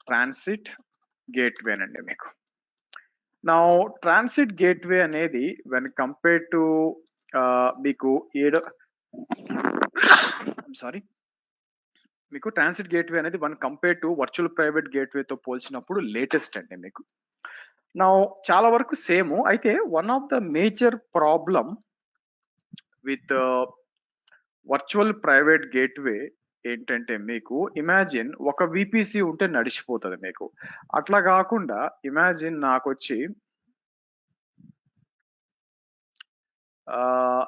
Transit gateway అండి మీకు. నా ట్రాన్సిట్ గేట్వే అనేది వెన్ కంపేర్ టు మీకు సారీ మీకు ట్రాన్సిట్ గేట్వే అనేది one compare to virtual private గేట్వేతో పోల్చినప్పుడు లేటెస్ట్ అండి మీకు. నా చాలా వరకు సేమ్, అయితే one of the major problem with virtual private gateway ఏంటంటే మీకు ఇమాజిన్ ఒక విపిసి ఉంటే నడిచిపోతుంది మీకు. అట్లా కాకుండా ఇమాజిన్ నాకు వచ్చి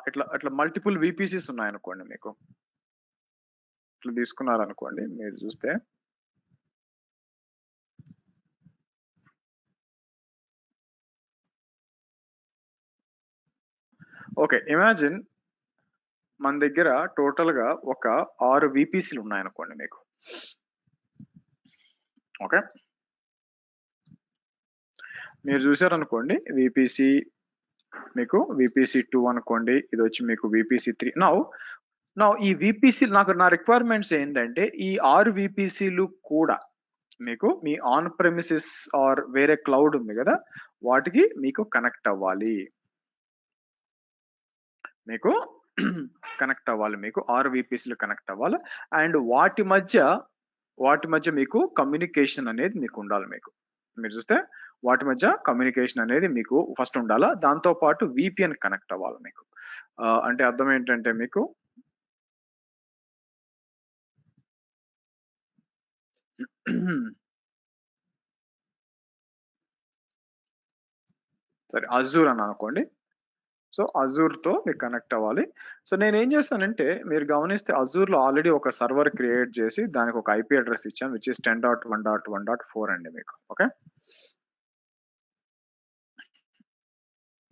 ఇట్లా మల్టిపుల్ విపిసిస్ ఉన్నాయనుకోండి మీకు. ఇట్లా తీసుకున్నారనుకోండి మీరు చూస్తే, ఓకే ఇమాజిన్ మన దగ్గర టోటల్ గా ఒక 6 విపిసిలు ఉన్నాయనుకోండి మీకు. ఓకే మీరు చూసారనుకోండి విపిసి మీకు విపిసి 2 అనుకోండి, ఇది వచ్చి మీకు విపిసి 3. నా ఈ విపిసి నాకు నా రిక్వైర్మెంట్స్ ఏంటంటే ఈ 6 విపిసిలు కూడా మీకు మీ ఆన్ ప్రెమిసెస్ ఆర్ వేరే క్లౌడ్ ఉంది కదా వాటికి మీకు కనెక్ట్ అవ్వాలి. మీకు కనెక్ట్ అవ్వాలి, మీకు 6 విపిసిలు కనెక్ట్ అవ్వాలి. అండ్ వాటి మధ్య మీకు కమ్యూనికేషన్ అనేది మీకు ఉండాలి మీకు. మీరు చూస్తే వాటి మధ్య కమ్యూనికేషన్ అనేది మీకు ఫస్ట్ ఉండాలా. దాంతో పాటు విపిఎన్ కనెక్ట్ అవ్వాలి మీకు. అంటే అర్థం ఏంటంటే మీకు సరే అజూర్ అని అనుకోండి. సో అజూర్ తో మీకు కనెక్ట్ అవ్వాలి. సో నేను ఏం చేస్తానంటే మీరు గమనిస్తే అజూర్ లో ఆల్రెడీ ఒక సర్వర్ క్రియేట్ చేసి దానికి ఒక ఐపీ అడ్రస్ ఇచ్చాను విచ్ ఇస్ 10.1.1.4 అండి మీకు. ఓకే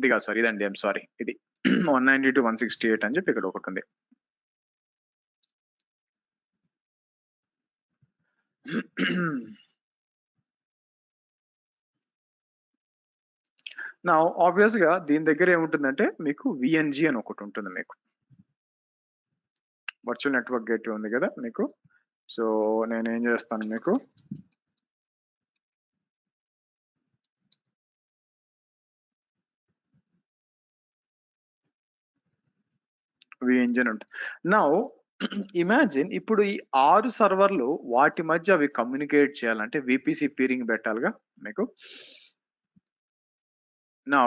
ఇది కాదు సారీ, ఇదండి ఐమ్ సారీ, ఇది 192.168 అని చెప్పి ఇక్కడ ఒకటి ఉంది. నా ఆబ్వియస్ గా దీని దగ్గర ఏముంటుందంటే మీకు విఎన్జి అని ఒకటి ఉంటుంది మీకు. వర్చువల్ నెట్వర్క్ గేట్వే ఉంది కదా మీకు. సో నేను ఏం చేస్తాను మీకు విఎన్జి అని ఉంటుంది. నా ఇమాజిన్ ఇప్పుడు ఈ 6 సర్వర్లు వాటి మధ్య అవి కమ్యూనికేట్ చేయాలంటే విపిసి పీరింగ్ పెట్టాలిగా మీకు. నా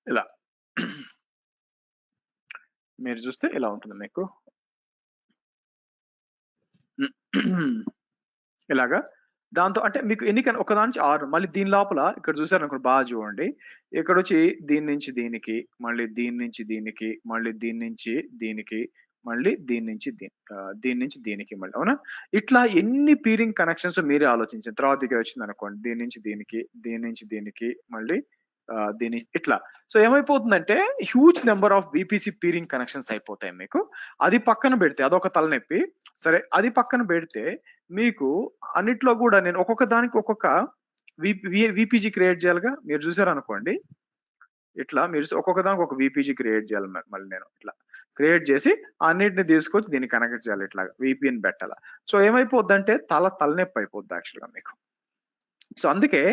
ఇలా మీరు చూస్తే ఇలా ఉంటుంది మీకు. ఇలాగా దాంతో అంటే మీకు ఎన్నికైనా ఒక దాని నుంచి 6, మళ్ళీ దీని లోపల ఇక్కడ చూసారనుకోండి బాగా చూడండి, ఇక్కడ వచ్చి దీని నుంచి దీనికి, మళ్ళీ దీని నుంచి దీనికి, మళ్ళీ దీని నుంచి దీనికి, మళ్ళీ దీని నుంచి దీనికి మళ్ళీ, అవునా? ఇట్లా ఎన్ని పీరింగ్ కనెక్షన్స్ మీరే ఆలోచించిన తర్వాత ఇక్కడ వచ్చింది అనుకోండి, దీని నుంచి దీనికి, దీని నుంచి దీనికి, మళ్ళీ దీని ఇట్లా. సో ఏమైపోతుందంటే huge number of VPC peering connections అయిపోతాయి మీకు. అది పక్కన పెడితే అదొక తలనొప్పి. సరే అది పక్కన పెడితే మీకు అన్నిట్లో కూడా నేను ఒక్కొక్క దానికి ఒక్కొక్క విపిజి క్రియేట్ చేయాలిగా. మీరు చూసారనుకోండి ఇట్లా మీరు ఒక్కొక్క దానికి ఒక విపిజి క్రియేట్ చేయాలి. మళ్ళీ నేను ఇట్లా క్రియేట్ చేసి అన్నిటిని తీసుకొచ్చి దీన్ని కనెక్ట్ చేయాలి, ఇట్లా విపిఎన్ పెట్టాలి. సో ఏమైపోద్ది అంటే తలనొప్పి అయిపోద్ది యాక్చువల్గా మీకు. సో అందుకే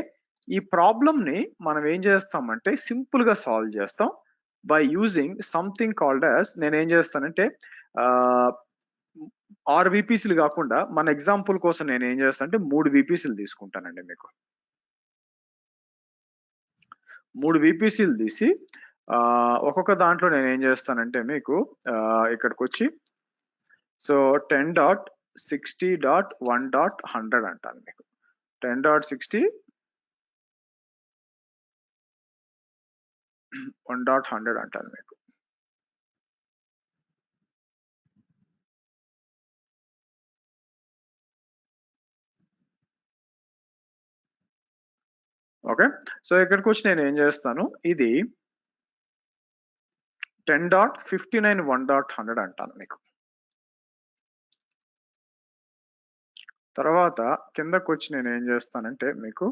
ఈ ప్రాబ్లమ్ ని మనం ఏం చేస్తామంటే సింపుల్ గా సాల్వ్ చేస్తాం by using something called as, నేను ఏం చేస్తానంటే 6 విపిసిలు కాకుండా మన ఎగ్జాంపుల్ కోసం నేను ఏం చేస్తానంటే 3 విపిసిలు తీసుకుంటానండి మీకు. 3 విపిసిలు తీసి ఒక్కొక్క దాంట్లో నేను ఏం చేస్తానంటే మీకు ఇక్కడికి వచ్చి సో 10.60.1.100 అంటాను మీకు. 10.60 1.100 అంటాను మీకు. ఓకే సో ఇక్కడికి వచ్చి నేను ఏం చేస్తాను, ఇది 10.59 1.100 అంటాను మీకు. తర్వాత కిందకొచ్చి నేను ఏం చేస్తానంటే మీకు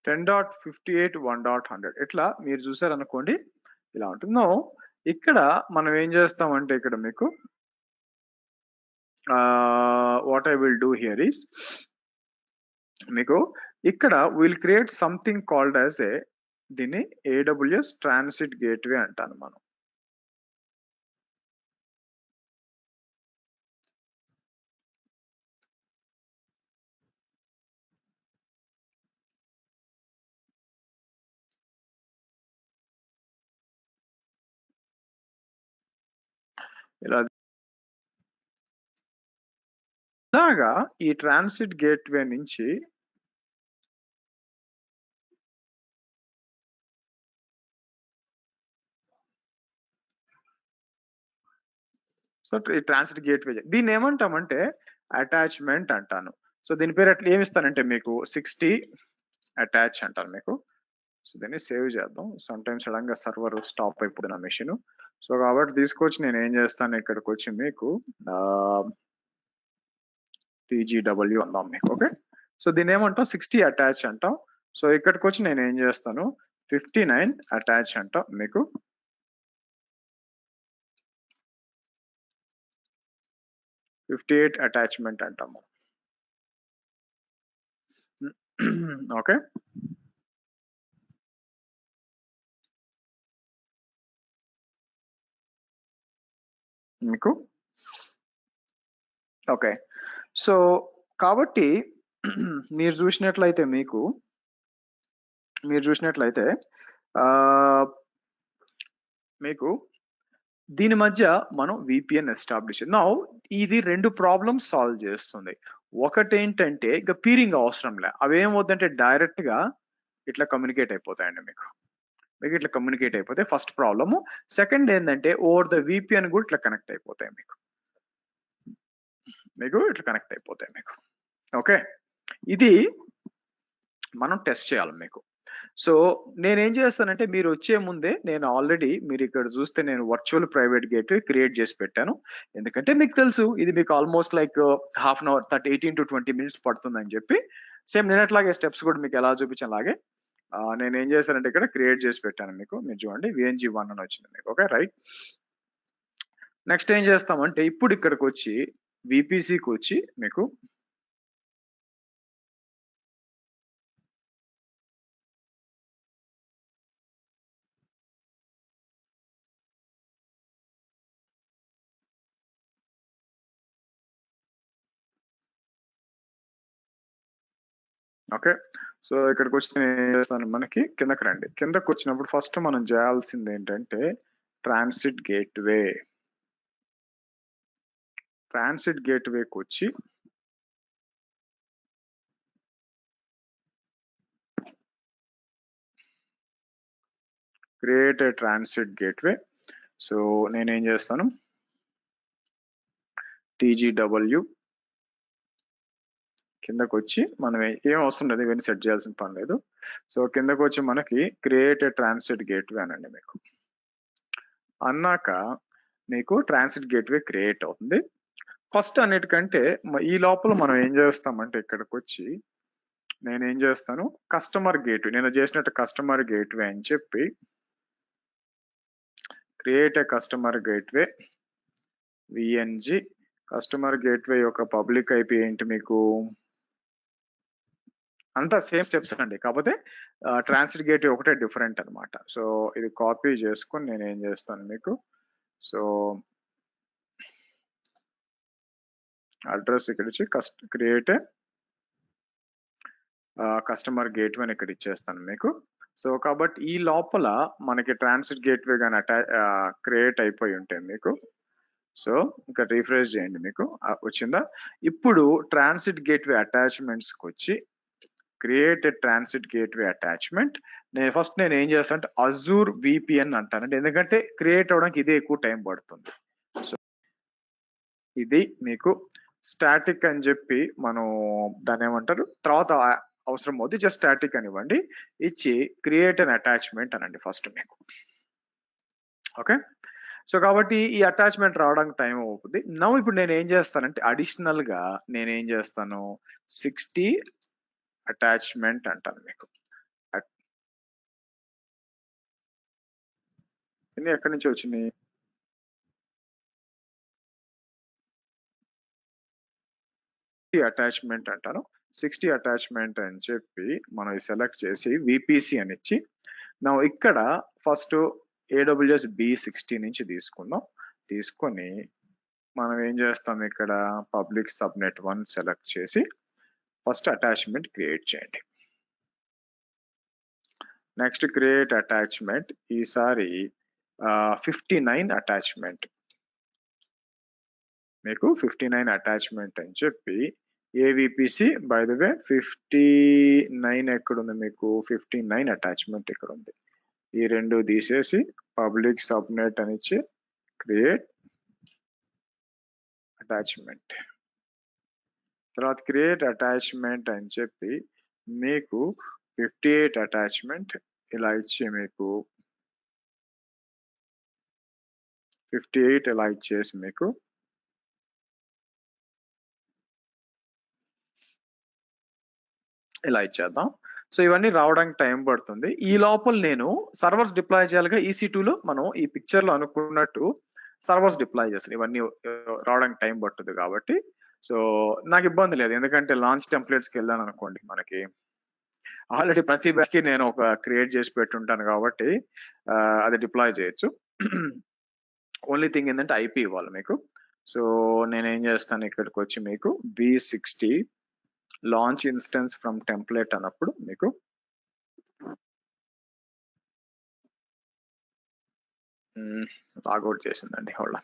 $10.58 ఇట్లా మీరు చూసారనుకోండి ఇలా ఉంటుంది. నో ఇక్కడ మనం ఏం చేస్తామంటే ఇక్కడ మీకు what I will do here is మీకు ఇక్కడ will create something called as దీన్ని AWS ట్రాన్సిట్ గేట్వే అంటాను మనం. ఇలాగా ఈ ట్రాన్సిట్ గేట్వే నుంచి సో ఈ ట్రాన్సిట్ గేట్వే దీన్ని ఏమంటామంటే అటాచ్మెంట్ అంటాను. సో దీని పేరు అట్లా ఏమిస్తానంటే మీకు 60 అటాచ్ అంటాను మీకు. సో దీన్ని సేవ్ చేద్దాం. సమ్ టైమ్స్ సడన్ గా సర్వర్ స్టాప్ అయిపోతుంది నా మెషిన్. సో కాబట్టి తీసుకొచ్చి నేను ఏం చేస్తాను ఇక్కడికి వచ్చి మీకు TGW అందాం మీకు. ఓకే, సో దీన్ని ఏమంటాం 60 అటాచ్ అంటాం. సో ఇక్కడికి వచ్చి నేను ఏం చేస్తాను 59 అటాచ్ అంటాం మీకు. అటాచ్మెంట్ అంటాము. ఓకే, మీకు ఓకే. సో కాబట్టి మీరు చూసినట్లయితే మీకు దీని మధ్య మనం విపిఎన్ ఎస్టాబ్లిష్ నౌ ఇది 2 ప్రాబ్లమ్స్ సాల్వ్ చేస్తుంది. ఒకటి ఏంటంటే ఇక పీరింగ్ అవసరం లే, అవేమవుతుందంటే డైరెక్ట్ గా ఇట్లా కమ్యూనికేట్ అయిపోతాయండి మీకు ఇట్లా కమ్యూనికేట్ అయిపోతే ఫస్ట్ ప్రాబ్లము. సెకండ్ ఏంటంటే ఓవర్ ద విపిఎన్ కూడా ఇట్లా కనెక్ట్ అయిపోతాయి మీకు ఇట్లా కనెక్ట్ అయిపోతాయి మీకు. ఓకే, ఇది మనం టెస్ట్ చేయాలి మీకు. సో నేనేం చేస్తానంటే మీరు వచ్చే ముందే నేను ఆల్రెడీ మీరు ఇక్కడ చూస్తే నేను వర్చువల్ ప్రైవేట్ గేట్ క్రియేట్ చేసి పెట్టాను. ఎందుకంటే మీకు తెలుసు ఇది మీకు almost like half an hour 18 to 20 minutes పడుతుందని చెప్పి. సేమ్ నేను అట్లాగే స్టెప్స్ కూడా మీకు ఎలా చూపించాను అలాగే నేను ఏం చేశానంటే ఇక్కడ క్రియేట్ చేసి పెట్టాను మీకు. మీరు చూడండి VNG1 అని వచ్చింది మీకు. ఓకే రైట్, నెక్స్ట్ ఏం చేస్తామంటే ఇప్పుడు ఇక్కడికి వచ్చి VPCకి వచ్చి మీకు ఓకే. సో ఇక్కడికి వచ్చి నేను ఏం చేస్తాను మనకి కిందకి రండి. కిందకి వచ్చినప్పుడు ఫస్ట్ మనం చేయాల్సింది ఏంటంటే ట్రాన్సిట్ గేట్వేకి వచ్చి create a transit gateway. So నేనేం చేస్తాను TGW కిందకు వచ్చి మనం ఏం అవసరం లేదు, ఇవన్నీ సెట్ చేయాల్సిన పని లేదు. సో కిందకు వచ్చి మనకి క్రియేట్ ఏ ట్రాన్సిట్ గేట్వే అనండి మీకు. అన్నాక మీకు ట్రాన్సిట్ గేట్వే క్రియేట్ అవుతుంది. ఫస్ట్ అన్నిటికంటే ఈ లోపల మనం ఏం చేస్తామంటే ఇక్కడికి వచ్చి నేనేం చేస్తాను కస్టమర్ గేట్వే, నేను చేసినట్టు కస్టమర్ గేట్వే అని చెప్పి create a customer gateway VNG. Customer gateway యొక్క పబ్లిక్ IP ఏంటి మీకు అంతా సేమ్ స్టెప్స్ అండి, కాకపోతే ట్రాన్సిట్ గేట్వే ఒకటే డిఫరెంట్ అనమాట. సో ఇది కాపీ చేసుకొని నేను ఏం చేస్తాను మీకు సో అడ్రస్ ఇక్కడ వచ్చి క్రియేట్ కస్టమర్ గేట్వే అని ఇక్కడ ఇచ్చేస్తాను మీకు. సో కాబట్టి ఈ లోపల మనకి ట్రాన్సిట్ గేట్వే కానీ క్రియేట్ అయిపోయి ఉంటాయి మీకు. సో ఇంకా రిఫ్రెష్ చేయండి మీకు వచ్చిందా. ఇప్పుడు ట్రాన్సిట్ గేట్వే అటాచ్మెంట్స్కి వచ్చి క్రియేట్ ట్రాన్సిట్ గేట్వే అటాచ్మెంట్. నేను ఏం చేస్తాను అంటే అజూర్ VPN అంటానండి, ఎందుకంటే క్రియేట్ అవడానికి ఇదే ఎక్కువ టైం పడుతుంది. సో ఇది మీకు స్టాటిక్ అని చెప్పి మనం దాన్ని ఏమంటారు తర్వాత అవసరం అవుతుంది, జస్ట్ స్టాటిక్ అనివ్వండి. ఇచ్చి క్రియేట్ అన్ అటాచ్మెంట్ అనండి ఫస్ట్ మీకు. ఓకే, సో కాబట్టి ఈ అటాచ్మెంట్ రావడానికి టైం అవుతుంది. నౌ ఇప్పుడు నేను ఏం చేస్తానంటే అడిషనల్ గా నేను ఏం చేస్తాను, 60 అటాచ్మెంట్ అంటాను మీకు. ఇన్ని ఎక్కడి నుంచి వచ్చినాయి? అటాచ్మెంట్ అంటాను. 60 అటాచ్మెంట్ అని చెప్పి మనం సెలెక్ట్ చేసి విపిసి అని ఇచ్చి, నా ఇక్కడ ఫస్ట్ AWS B60 నుంచి తీసుకుందాం. తీసుకొని మనం ఏం చేస్తాం, ఇక్కడ పబ్లిక్ సబ్నెట్ 1 సెలెక్ట్ చేసి ఫస్ట్ అటాచ్మెంట్ క్రియేట్ చేయండి. నెక్స్ట్ క్రియేట్ అటాచ్మెంట్, ఈసారి 59 అటాచ్మెంట్, మీకు 59 అటాచ్మెంట్ అని చెప్పి ఏవిపిసి బై ద వే 59 ఎక్కడుంది మీకు, 59 అటాచ్మెంట్ ఇక్కడ ఉంది. ఈ రెండు తీసేసి పబ్లిక్ సబ్నెట్ అని ఇచ్చి క్రియేట్ అటాచ్మెంట్, తర్వాత క్రియేట్ అటాచ్మెంట్ అని చెప్పి మీకు 58 అటాచ్మెంట్ ఇలా ఇచ్చి మీకు 58 ఇలా ఇచ్చేసి మీకు ఇలా ఇచ్చేద్దాం. సో ఇవన్నీ రావడానికి టైం పడుతుంది. ఈ లోపల నేను సర్వర్స్ డిప్లాయ్ చేయాలిగా EC2 లో. మనం ఈ పిక్చర్ లో అనుకున్నట్టు సర్వర్స్ డిప్లాయ్ చేస్తాను. ఇవన్నీ రావడానికి టైం పడుతుంది కాబట్టి సో నాకు ఇబ్బంది లేదు, ఎందుకంటే లాంచ్ టెంప్లెట్స్కి వెళ్ళాను అనుకోండి, మనకి ఆల్రెడీ ప్రతి బ్యాచ్ కి నేను ఒక క్రియేట్ చేసి పెట్టుంటాను కాబట్టి అది డిప్లాయ్ చేయొచ్చు. ఓన్లీ థింగ్ ఏంటంటే ఐపీ ఇవ్వాలి మీకు. సో నేనేం చేస్తాను, ఇక్కడికి వచ్చి మీకు B60 launch instance from template అన్నప్పుడు మీకు లాగౌట్ చేసిందండి. హోల్డ్.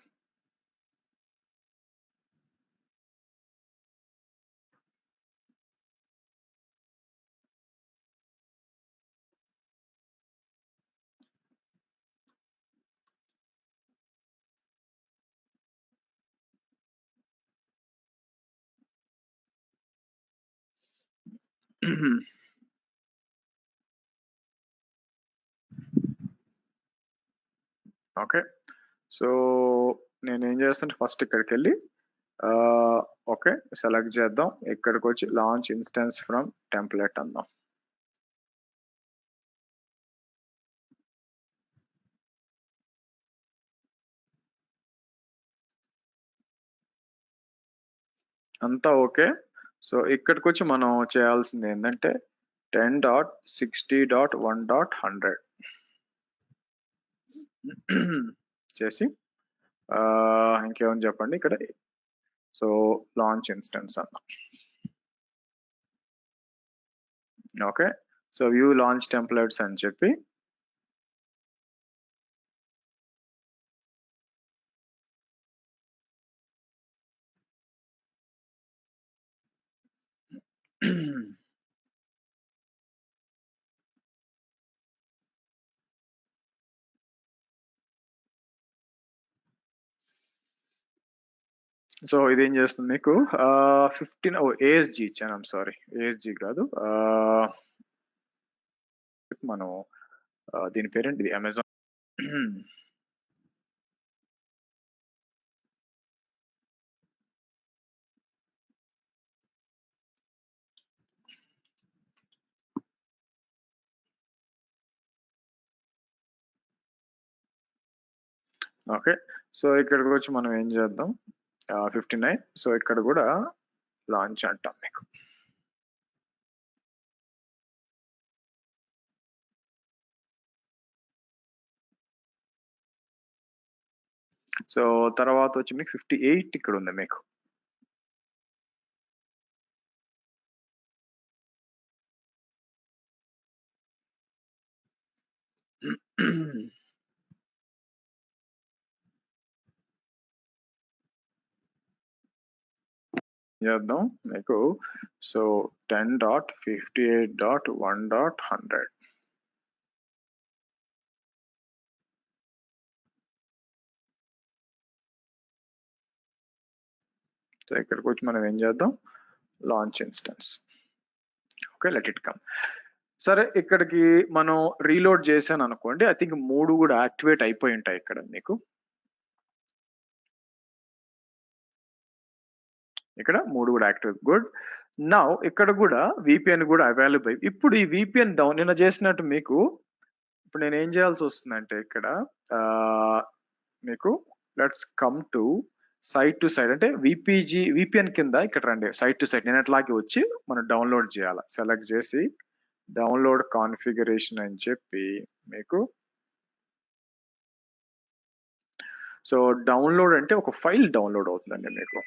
ఓకే, సో నేనేం చేస్తాను, ఫస్ట్ ఇక్కడికి వెళ్ళి ఓకే సెలెక్ట్ చేద్దాం. ఇక్కడికి వచ్చి లాంచ్ ఇన్స్టెన్స్ ఫ్రమ్ టెంప్లెట్ అందాం. అంతా ఓకే. సో ఇక్కడికి వచ్చి మనం చేయాల్సింది ఏంటంటే 10.60.1.100 చేసి ఇంకేమని చెప్పండి ఇక్కడ. సో లాంచ్ ఇన్స్టెన్స్ అన్నా. Okay, so view launch templates అని చెప్పి సో ఇదేం చేస్తుంది మీకు 15 ASG ఇచ్చాను, సారీ ASG కాదు, మనం దీని పేరేంటి, ఇది అమెజాన్. ఓకే, సో ఇక్కడికి వచ్చి మనం ఏం చేద్దాం, 59. సో ఇక్కడ కూడా లాంచ్ అంటాం మీకు. సో తర్వాత వచ్చి మీకు 58 ఇక్కడ ఉంది మీకు. చేద్దాం మీకు. సో 10.58.1.100. సో ఇక్కడికి వచ్చి మనం ఏం చేద్దాం, launch instance. Okay, let it come. సరే, ఇక్కడికి మనం రీలోడ్ చేశాను అనుకోండి. ఐ థింక్ 3 కూడా యాక్టివేట్ అయిపోయి ఉంటాయి ఇక్కడ మీకు. ఇక్కడ 3 కూడా యాక్టివేట్. గుడ్. నౌ ఇక్కడ కూడా VPN కూడా అవైలబుల్. ఇప్పుడు ఈ VPN డౌన్ నిన్న చేసినట్టు మీకు ఇప్పుడు నేను ఏం చేయాల్సి వస్తుందంటే ఇక్కడ మీకు let's come to site to site, అంటే VPN కింద ఇక్కడ రండి. సైట్ టు సైట్ నేను అట్లాగే వచ్చి మనం డౌన్లోడ్ చేయాలి. సెలెక్ట్ చేసి డౌన్లోడ్ కాన్ఫిగరేషన్ అని చెప్పి మీకు, సో డౌన్లోడ్ అంటే ఒక ఫైల్ డౌన్లోడ్ అవుతుందండి మీకు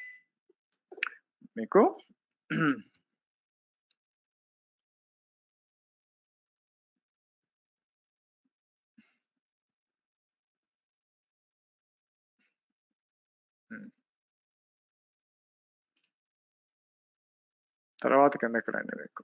తర్వాత కిందకి రండి. మీకు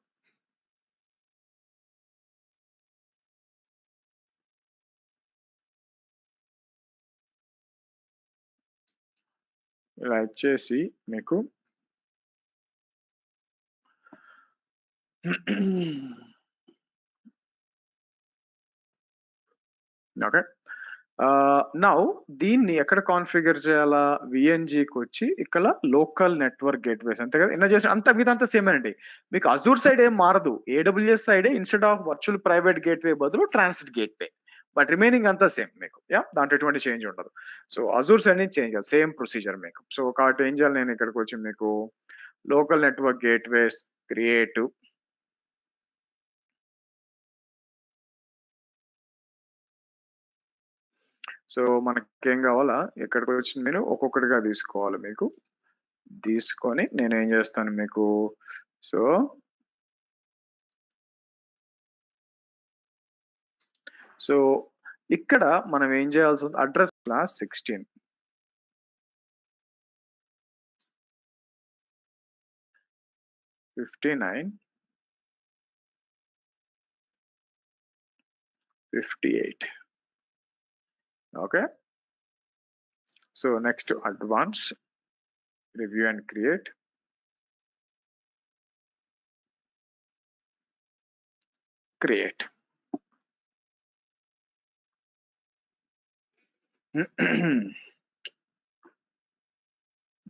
ఇలా ఇచ్చేసి మీకు ఓకే. నౌ దీన్ని ఎక్కడ కాన్ఫిగర్ చేయాలా? VNGకి వచ్చి ఇక్కడ లోకల్ నెట్వర్క్ గేట్వేస్, అంతే కదా. ఇన్న చేసిన అంతా మీదంతా సేమ్ అండి. మీకు అజూర్ సైడ్ ఏం మారదు. AWS సైడే instead of virtual private gateway బదులు ట్రాన్సిట్ గేట్వే, బట్ రిమైనింగ్ అంతా సేమ్ మీకు. దాంట్లో ఎటువంటి చేంజ్ ఉండదు. సో అజూర్ సైడ్ నుంచి చేంజ్ కాదు, సేమ్ ప్రొసీజర్ మీకు. సో కాబట్టి ఏం చేయాలి, నేను ఇక్కడికి వచ్చి మీకు local network gateways create, so మనకేం కావాలా ఇక్కడికి వచ్చి నేను ఒక్కొక్కటిగా తీసుకోవాలి. మీకు తీసుకొని నేను ఏం చేస్తాను మీకు, సో ఇక్కడ మనం ఏం చేయాల్సి ఉంది, address class 16 59 58. Okay. So next advance review and create,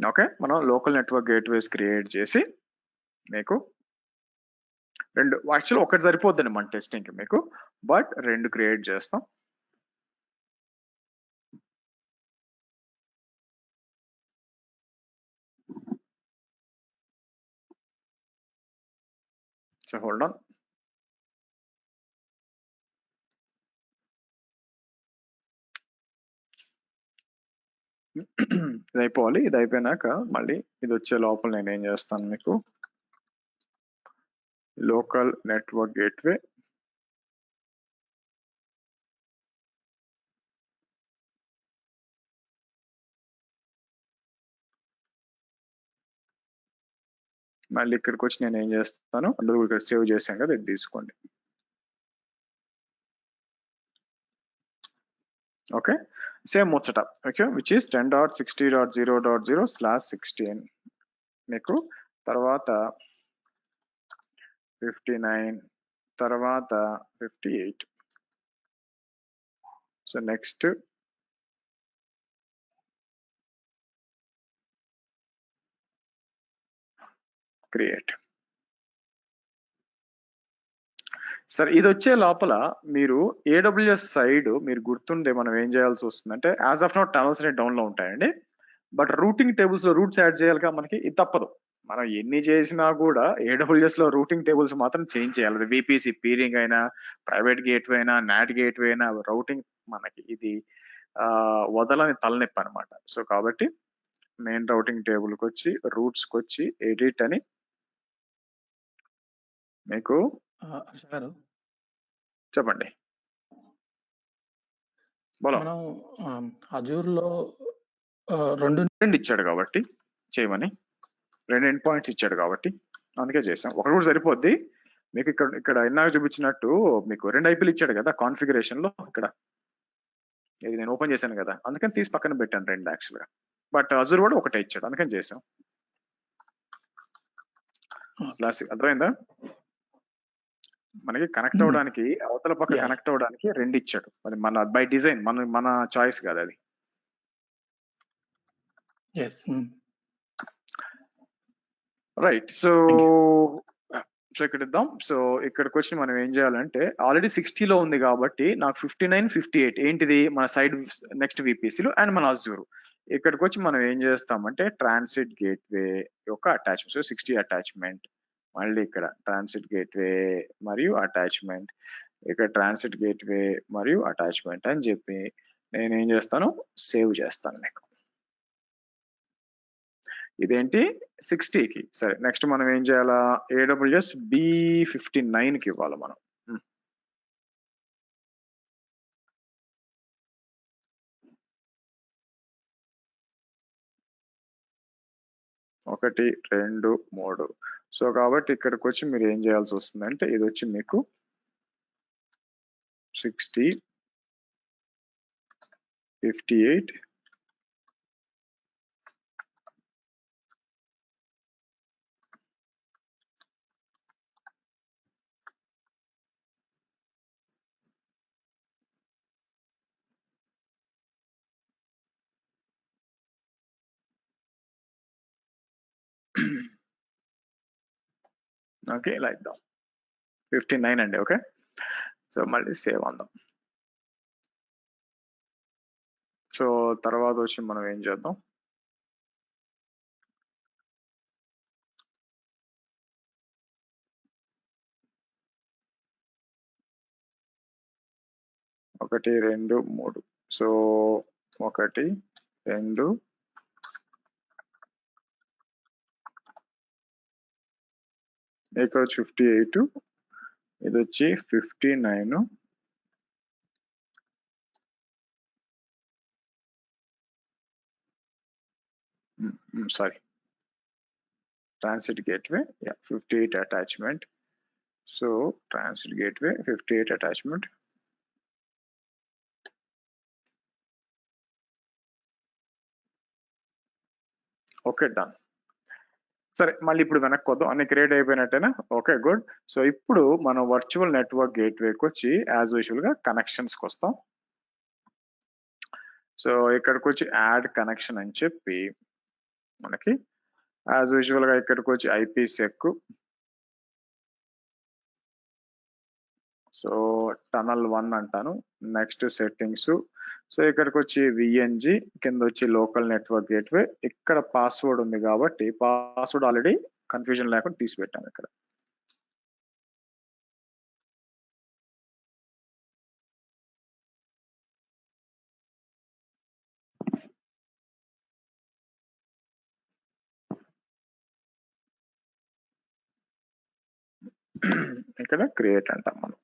okay. మనం లోకల్ నెట్వర్క్ గేట్వేస్ క్రియేట్ చేసి మీకు 2, యాక్చువల్ ఒకటి సరిపోద్దండి మన టెస్టింగ్ కి మీకు, బట్ 2 క్రియేట్ చేస్తాం. So hold on. ఇది అయిపోవాలి. ఇది అయిపోయినాక మళ్ళీ ఇది వచ్చే లోపల నేను ఏం చేస్తాను మీకు, లోకల్ నెట్వర్క్ గేట్వే మళ్ళీ ఇక్కడికి వచ్చి నేను ఏం చేస్తాను, అందులో ఇక్కడ సేవ్ చేశాను కదా, ఇది తీసుకోండి. ఓకే, సేమ్ ముచ్చట. ఓకే, విచ్ ఈస్ 10.60.0.0/16 మీకు, తర్వాత 59, తర్వాత 58. So next create. సరే, ఇది వచ్చే లోపల మీరు AWS సైడ్ మీరు గుర్తుండే మనం ఏం చేయాల్సి వస్తుందంటే, యాజ్ ఆఫ్ నౌ టనల్స్ అనేవి డౌన్ లో ఉంటాయండి, బట్ రూటింగ్ టేబుల్స్ లో రూట్స్ యాడ్ చేయాలిగా మనకి. ఇది తప్పదు, మనం ఎన్ని చేసినా కూడా AWS లో రూటింగ్ టేబుల్స్ మాత్రం చేంజ్ చేయాలి. అది VPC పీరింగ్ అయినా, ప్రైవేట్ గేట్వే అయినా, NAT గేట్వే అయినా, రూటింగ్ మనకి ఇది వదలని తలనొప్పి అనమాట. సో కాబట్టి మెయిన్ రౌటింగ్ టేబుల్కి వచ్చి రూట్స్కి వచ్చి ఎడిట్ అని మీకు చెప్పండి. మనం అజూర్ లో 2 ఇచ్చాడు కాబట్టి చేయమని, 2 ఎండ్ పాయింట్స్ ఇచ్చాడు కాబట్టి అందుకే చేసాం. ఒకటి కూడా సరిపోద్ది మీకు. ఇక్కడ ఇందాక చూపించినట్టు మీకు 2 IPలు ఇచ్చాడు కదా కాన్ఫిగరేషన్ లో. ఇక్కడ ఇది నేను ఓపెన్ చేశాను కదా, అందుకని తీసి పక్కన పెట్టాను 2 యాక్చువల్ గా, బట్ అజూర్ కూడా ఒకటే ఇచ్చాడు అందుకని చేసాం. అర్థమైందా? మనకి కనెక్ట్ అవ్వడానికి అవతల పక్క కనెక్ట్ అవ్వడానికి 2 ఇచ్చాడు. అది మన బై డిజైన్, మన చాయిస్ కాదు అది. రైట్. సో ఇక్కడ ఇద్దాం. సో ఇక్కడికి వచ్చి మనం ఏం చేయాలంటే ఆల్రెడీ 60లో ఉంది కాబట్టి నాకు 59, 58 ఏంటిది మన సైడ్ నెక్స్ట్ విపిసిలు అండ్ మన అజ్యూర్. ఇక్కడికి వచ్చి మనం ఏం చేస్తామంటే ట్రాన్సిట్ గేట్వే యొక్క అటాచ్మెంట్. సో 60 అటాచ్మెంట్, మళ్ళీ ఇక్కడ ట్రాన్సిట్ గేట్వే మరియు అటాచ్మెంట్, ఇక్కడ ట్రాన్సిట్ గేట్వే మరియు అటాచ్మెంట్ అని చెప్పి నేను ఏం చేస్తాను, సేవ్ చేస్తాను మీకు. ఇదేంటి 60కి. సరే, నెక్స్ట్ మనం ఏం చేయాలా, AWS B59కి ఇవ్వాలి మనం. ఒకటి, 2, 3. సో కాబట్టి ఇక్కడికి వచ్చి మీరు ఏం చేయాల్సి వస్తుందంటే ఇది వచ్చి మీకు 60, 58, ఓకే ఇలా ఇద్దాం 59 అండి. ఓకే, సో మళ్ళీ సేవ్ అందాం. సో తర్వాత వచ్చి మనం ఏం చేద్దాం, ఒకటి, 2, 3. సో 1, 2, ఇక్కడ వచ్చి 58, ఇది వచ్చి 59, sorry transit gateway 58 attachment. So transit gateway 58 attachment. Okay, done. సరే, మళ్ళీ ఇప్పుడు వెనక్కి వద్దాం, అన్ని క్రియేట్ అయిపోయినట్టేనా? Okay, good. సో ఇప్పుడు మనం వర్చువల్ నెట్వర్క్ గేట్వేకి వచ్చి యాజ్ యూజువల్ గా కనెక్షన్స్కి వస్తాం. సో ఇక్కడికి వచ్చి యాడ్ కనెక్షన్ అని చెప్పి మనకి యాజ్ యూజువల్ గా ఇక్కడికి వచ్చి IPsec, సో టనల్ 1 అంటాను. నెక్స్ట్ సెట్టింగ్స్, సో ఇక్కడికి వచ్చి VNG, కింద వచ్చి లోకల్ నెట్వర్క్ గేట్వే. ఇక్కడ పాస్వర్డ్ ఉంది కాబట్టి పాస్వర్డ్ ఆల్రెడీ కన్ఫ్యూజన్ లేకుండా తీసిపెట్టాను ఇక్కడ. ఇక్కడ క్రియేట్ అంటాం మనం.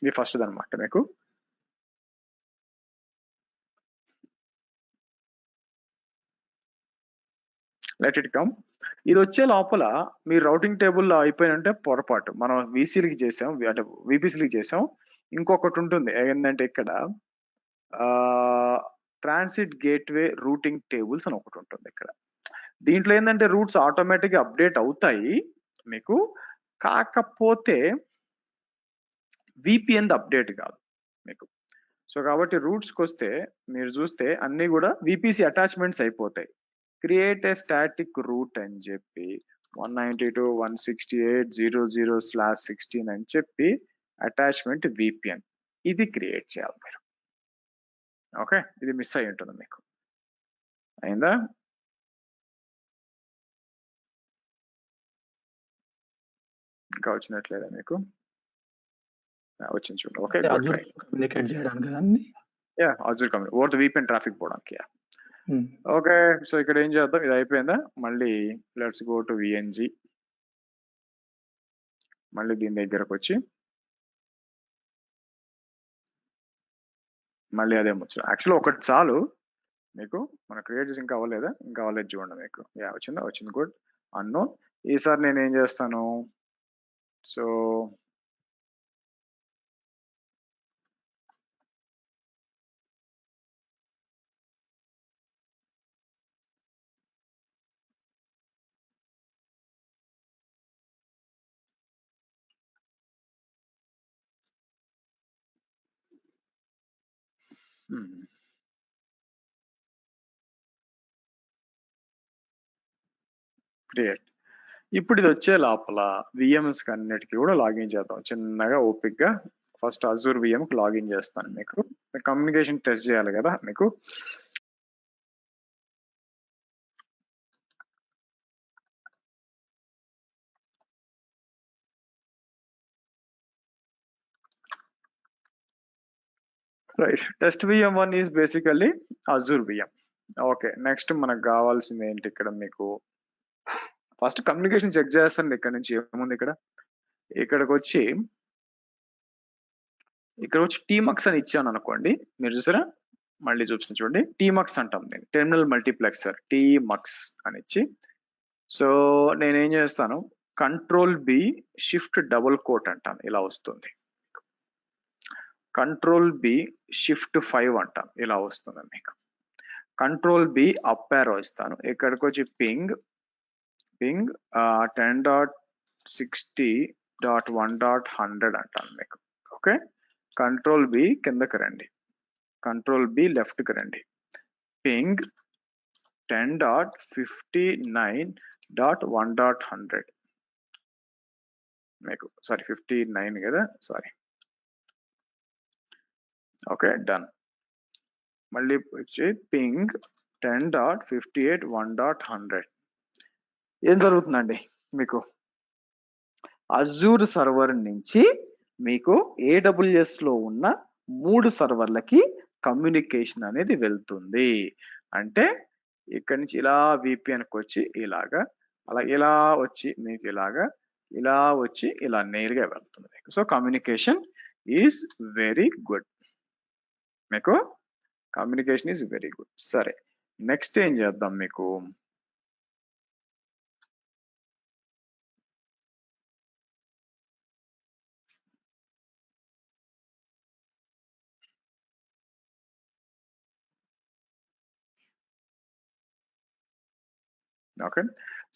ఇది ఫస్ట్ అనమాట మీకు. Let it come. ఇది వచ్చే లోపల మీరు రౌటింగ్ టేబుల్లో అయిపోయినంటే పొరపాటు, మనం VCలకి చేసాం, అంటే VPCలకి చేసాం. ఇంకొకటి ఉంటుంది ఏంటంటే ఇక్కడ ట్రాన్సిట్ గేట్వే రూటింగ్ టేబుల్స్ అని ఒకటి ఉంటుంది ఇక్కడ. దీంట్లో ఏంటంటే రూట్స్ ఆటోమేటిక్గా అప్డేట్ అవుతాయి మీకు, కాకపోతే VPN అప్డేట్ కాదు మీకు. సో కాబట్టి రూట్స్కి వస్తే మీరు చూస్తే అన్ని కూడా VPC అటాచ్మెంట్స్ అయిపోతాయి. క్రియేట్ ఏ స్టాటిక్ రూట్ అని చెప్పి 192.168.00/16 అని చెప్పి అటాచ్మెంట్ VPN ఇది క్రియేట్ చేయాలి మీరు. ఓకే, ఇది మిస్ అయి ఉంటుంది మీకు. అయిందా? ఇంకా వచ్చినట్లేదా మీకు? వచ్చింది చూడండి. ఓకే, కమ్యూనికేట్ చేయడానికి కదండి. Azure communicate over the VPN traffic పోవడానికి. ఓకే, సో ఇక్కడ ఏం చేద్దాం, ఇది అయిపోయిందా? మళ్ళీ లెట్స్ గో టు VNG. మళ్ళీ దీని దగ్గరకు వచ్చి మళ్ళీ అదే ముచ్చు. యాక్చువల్లీ ఒకటి చాలు మీకు, మన క్రియేట్ చేసి ఇంకా అవ్వలేదా? ఇంకా అవ్వలేదు చూడండి మీకు. వచ్చిందా? వచ్చింది, గుడ్. అన్నోన్. ఈసారి నేను ఏం చేస్తాను, సో క్రియేట్. ఇప్పుడు ఇది వచ్చే లోపల విఎంఎస్ అన్నిటికీ కూడా లాగిన్ చేద్దాం చిన్నగా ఓపిక్ గా. ఫస్ట్ అజూర్ విఎం కి లాగిన్ చేస్తాను. మీకు కమ్యూనికేషన్ టెస్ట్ చేయాలి కదా మీకు. Right, test VM one is basically Azure VM. Okay, next మనకు కావాల్సింది ఏంటి ఇక్కడ మీకు ఫస్ట్ కమ్యూనికేషన్ చెక్ చేస్తాను. ఇక్కడ నుంచి ఏముంది ఇక్కడికి వచ్చి టీమక్స్ అని ఇచ్చాను అనుకోండి. మీరు చూసారా, మళ్ళీ చూపిస్తాను చూడండి. టీమక్స్ అంటాం నేను, టెర్మినల్ మల్టీప్లెక్సర్ టీమక్స్ అని ఇచ్చి. సో నేనేం చేస్తాను, control B shift double quote అంటాను, ఇలా వస్తుంది. కంట్రోల్ బి షిఫ్ట్ 5 అంటాను, ఇలా వస్తుంది మీకు. కంట్రోల్ బి అప్ యారో ఇస్తాను. ఇక్కడికి వచ్చి పింగ్ 10.60.1.100 అంటాను మీకు. ఓకే, కంట్రోల్ బి కిందకి రండి, కంట్రోల్ బి లెఫ్ట్ కి రండి. పింగ్ 10.59.1.100 మీకు. సారీ 59 కదా, సారీ. Okay, done. మళ్ళీ వచ్చి పింగ్ 10.58.1.100. ఏం జరుగుతుందండి మీకు, అజూర్ సర్వర్ నుంచి మీకు AWS లో ఉన్న 3 సర్వర్లకి కమ్యూనికేషన్ అనేది వెళ్తుంది. అంటే ఇక్కడి నుంచి ఇలా VPNకి వచ్చి ఇలాగా, అలా ఇలా వచ్చి మీకు ఇలాగా, ఇలా వచ్చి ఇలా నేరుగా వెళ్తుంది మీకు. So communication is very good మీకు, కమ్యూనికేషన్ ఈజ్ వెరీ గుడ్. సరే, నెక్స్ట్ ఏం చేద్దాం మీకు, ఓకే.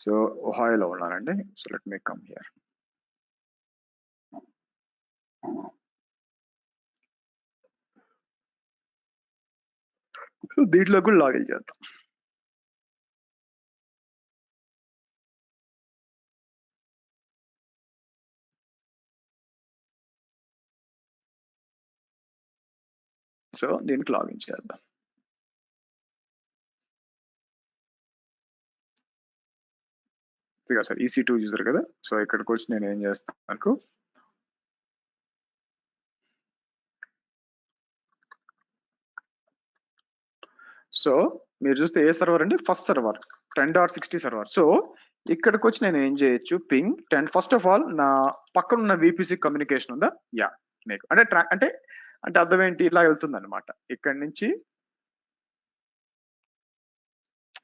సో ఒహాయోలో ఉన్నానండి. So let me come here. దీంట్లో కూడా లాగిన్ చేద్దాం. సో దీనికి లాగిన్ చేద్దాం. సార్ EC2 యూజర్ కదా. సో ఇక్కడికి వచ్చి నేను ఏం చేస్తాను నాకు, సో మీరు చూస్తే ఏ సర్వర్ అండి, ఫస్ట్ సర్వర్ 10.60 సర్వర్. సో ఇక్కడికి వచ్చి నేను ఏం చేయొచ్చు, పింగ్ 10. ఫస్ట్ ఆఫ్ ఆల్ నా పక్కన ఉన్న VPC కమ్యూనికేషన్ ఉందా, యా మీకు అంటే అంటే అర్థం ఏంటి, ఇలా వెళ్తుంది అనమాట. ఇక్కడ నుంచి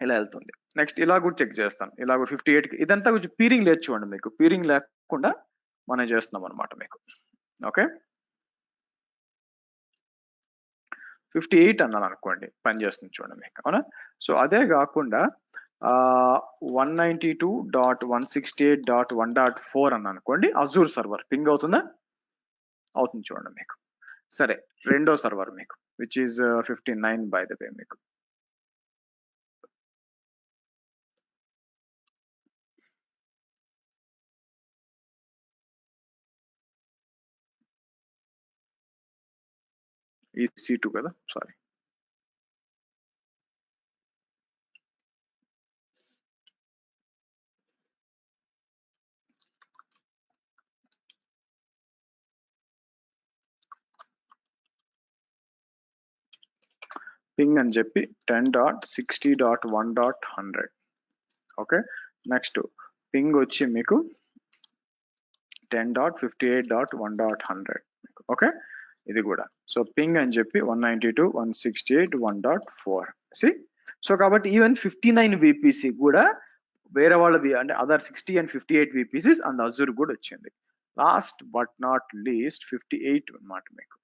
ఇలా వెళ్తుంది. నెక్స్ట్ ఇలా కూడా చెక్ చేస్తాను, ఇలా కూడా 58. ఇదంతా కొంచెం పీరింగ్ లేదు చూడండి మీకు, పీరింగ్ లేకుండా మనం చేస్తున్నాం అనమాట మీకు. ఓకే, 58 అన్నాను అనుకోండి, పని చేస్తుంది చూడండి మీకు, అవునా. సో అదే కాకుండా 192.168.1.4 అన్నాను అనుకోండి, అజూర్ సర్వర్ పింగ్ అవుతుందా, అవుతుంది చూడండి మీకు. సరే, రెండో సర్వర్ మీకు which is 59 by the way మీకు. EC2 కదా, సారీ. పింగ్ అని చెప్పి 10.60.1.100. ఓకే, నెక్స్ట్ పింగ్ వచ్చి మీకు 10.58.1.100. ఓకే, ఇది కూడా. సో పింగ్ అని చెప్పి 192.168.1.4. సి, సో కాబట్టి ఈవెన్ 59 VPC కూడా వేరే వాళ్ళవి అంటే other 60 and 58 VPCs and Azure కూడా వచ్చింది. లాస్ట్ బట్ నాట్ లీస్ట్ 58 అన్నమాట మీకు.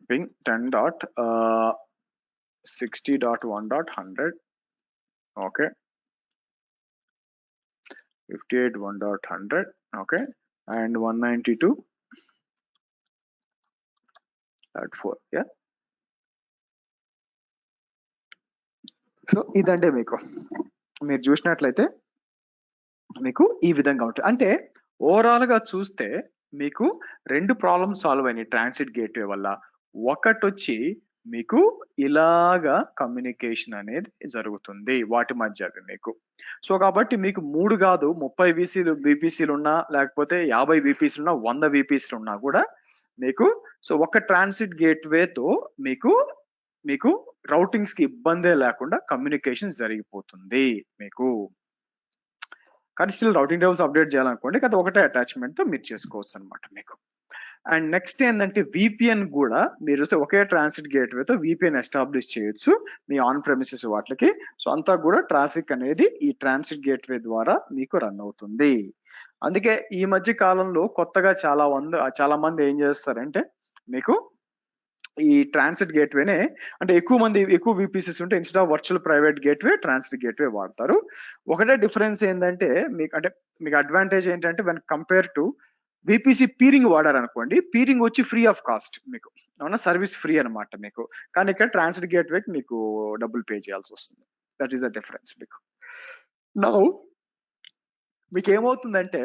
ping 10.60.1.100. okay, 58.1.100. okay, and 192.4. yeah. So ఇదంటే మీకు మీరు చూసినట్లయితే మీకు ఈ విధంగా ఉంటుంది. అంటే ఓవరాల్ గా చూస్తే మీకు 2 ప్రాబ్లమ్స్ సాల్వ్ అయినాయి ట్రాన్సిట్ గేట్వే వల్ల. ఒకటి వచ్చి మీకు ఇలాగా కమ్యూనికేషన్ అనేది జరుగుతుంది వాటి మధ్య మీకు. సో కాబట్టి మీకు 3 కాదు 30 బీపీసీలు ఉన్నా, లేకపోతే 50 బీపీసీలు ఉన్నా, 100 బీపీసీలు ఉన్నా కూడా మీకు సో ఒక ట్రాన్సిట్ గేట్వేతో మీకు మీకు రౌటింగ్స్ కి ఇబ్బందే లేకుండా కమ్యూనికేషన్ జరిగిపోతుంది మీకు. కానీ స్టిల్ రౌటింగ్ టేబుల్స్ అప్డేట్ చేయాలనుకోండి కదా, ఒకటే అటాచ్మెంట్ తో మీరు చేసుకోవచ్చు అనమాట మీకు. అండ్ నెక్స్ట్ ఏంటంటే విపిఎన్ కూడా మీరు ఒకే ట్రాన్సిట్ గేట్వేతో విపిఎన్ ఎస్టాబ్లిష్ చేయొచ్చు మీ ఆన్ ప్రెమిసెస్ వాటికి. సో అంతా కూడా ట్రాఫిక్ అనేది ఈ ట్రాన్సిట్ గేట్వే ద్వారా మీకు రన్ అవుతుంది. అందుకే ఈ మధ్య కాలంలో కొత్తగా చాలా మంది ఏం చేస్తారంటే మీకు ఈ ట్రాన్సిట్ గేట్వేనే, అంటే ఎక్కువ విపిసిస్ ఉంటే instead of virtual private gateway transit gateway వాడతారు. ఒకటే డిఫరెన్స్ ఏంటంటే మీకు అడ్వాంటేజ్ ఏంటంటే when compare to VPC peering వాడారనుకోండి, పీరింగ్ వచ్చి ఫ్రీ ఆఫ్ కాస్ట్ మీకు, అవునా, సర్వీస్ ఫ్రీ అనమాట మీకు. కానీ ఇక్కడ ట్రాన్సిట్ గేట్వేకి మీకు డబ్బులు పే చేయాల్సి వస్తుంది. దట్ ఈస్ ద డిఫరెన్స్ మీకు. నౌ మీకు ఏమవుతుందంటే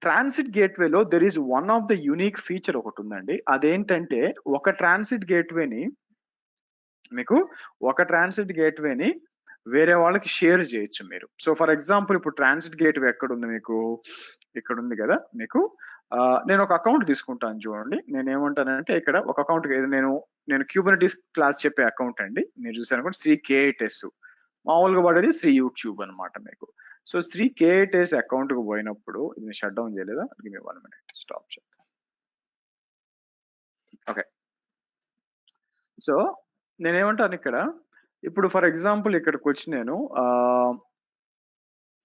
ట్రాన్సిట్ గేట్వేలో there is one of the unique feature ఒకటి ఉందండి. అదేంటంటే ఒక ట్రాన్సిట్ గేట్వేని వేరే వాళ్ళకి షేర్ చేయొచ్చు మీరు. సో ఫర్ ఎగ్జాంపుల్ ఇప్పుడు ట్రాన్సిట్ గేట్వే ఎక్కడ ఉంది మీకు, ఇక్కడ ఉంది కదా మీకు. నేను ఒక అకౌంట్ తీసుకుంటాను చూడండి. నేను ఏమంటానంటే ఇక్కడ ఒక అకౌంట్, నేను క్యూబర్నెటీస్ క్లాస్ చెప్పే అకౌంట్ అండి. మీరు చూసాను అనుకోండి, శ్రీ K8S మామూలుగా పడేది శ్రీ యూట్యూబ్ అనమాట మీకు. సో శ్రీ K8S అకౌంట్ కు పోయినప్పుడు ఇది షట్ డౌన్ చేయలేదా, 1 minute స్టాప్ చేద్దాం. ఓకే, సో నేనేమంటాను ఇక్కడ ఇప్పుడు ఫర్ ఎగ్జాంపుల్ ఇక్కడికి వచ్చి నేను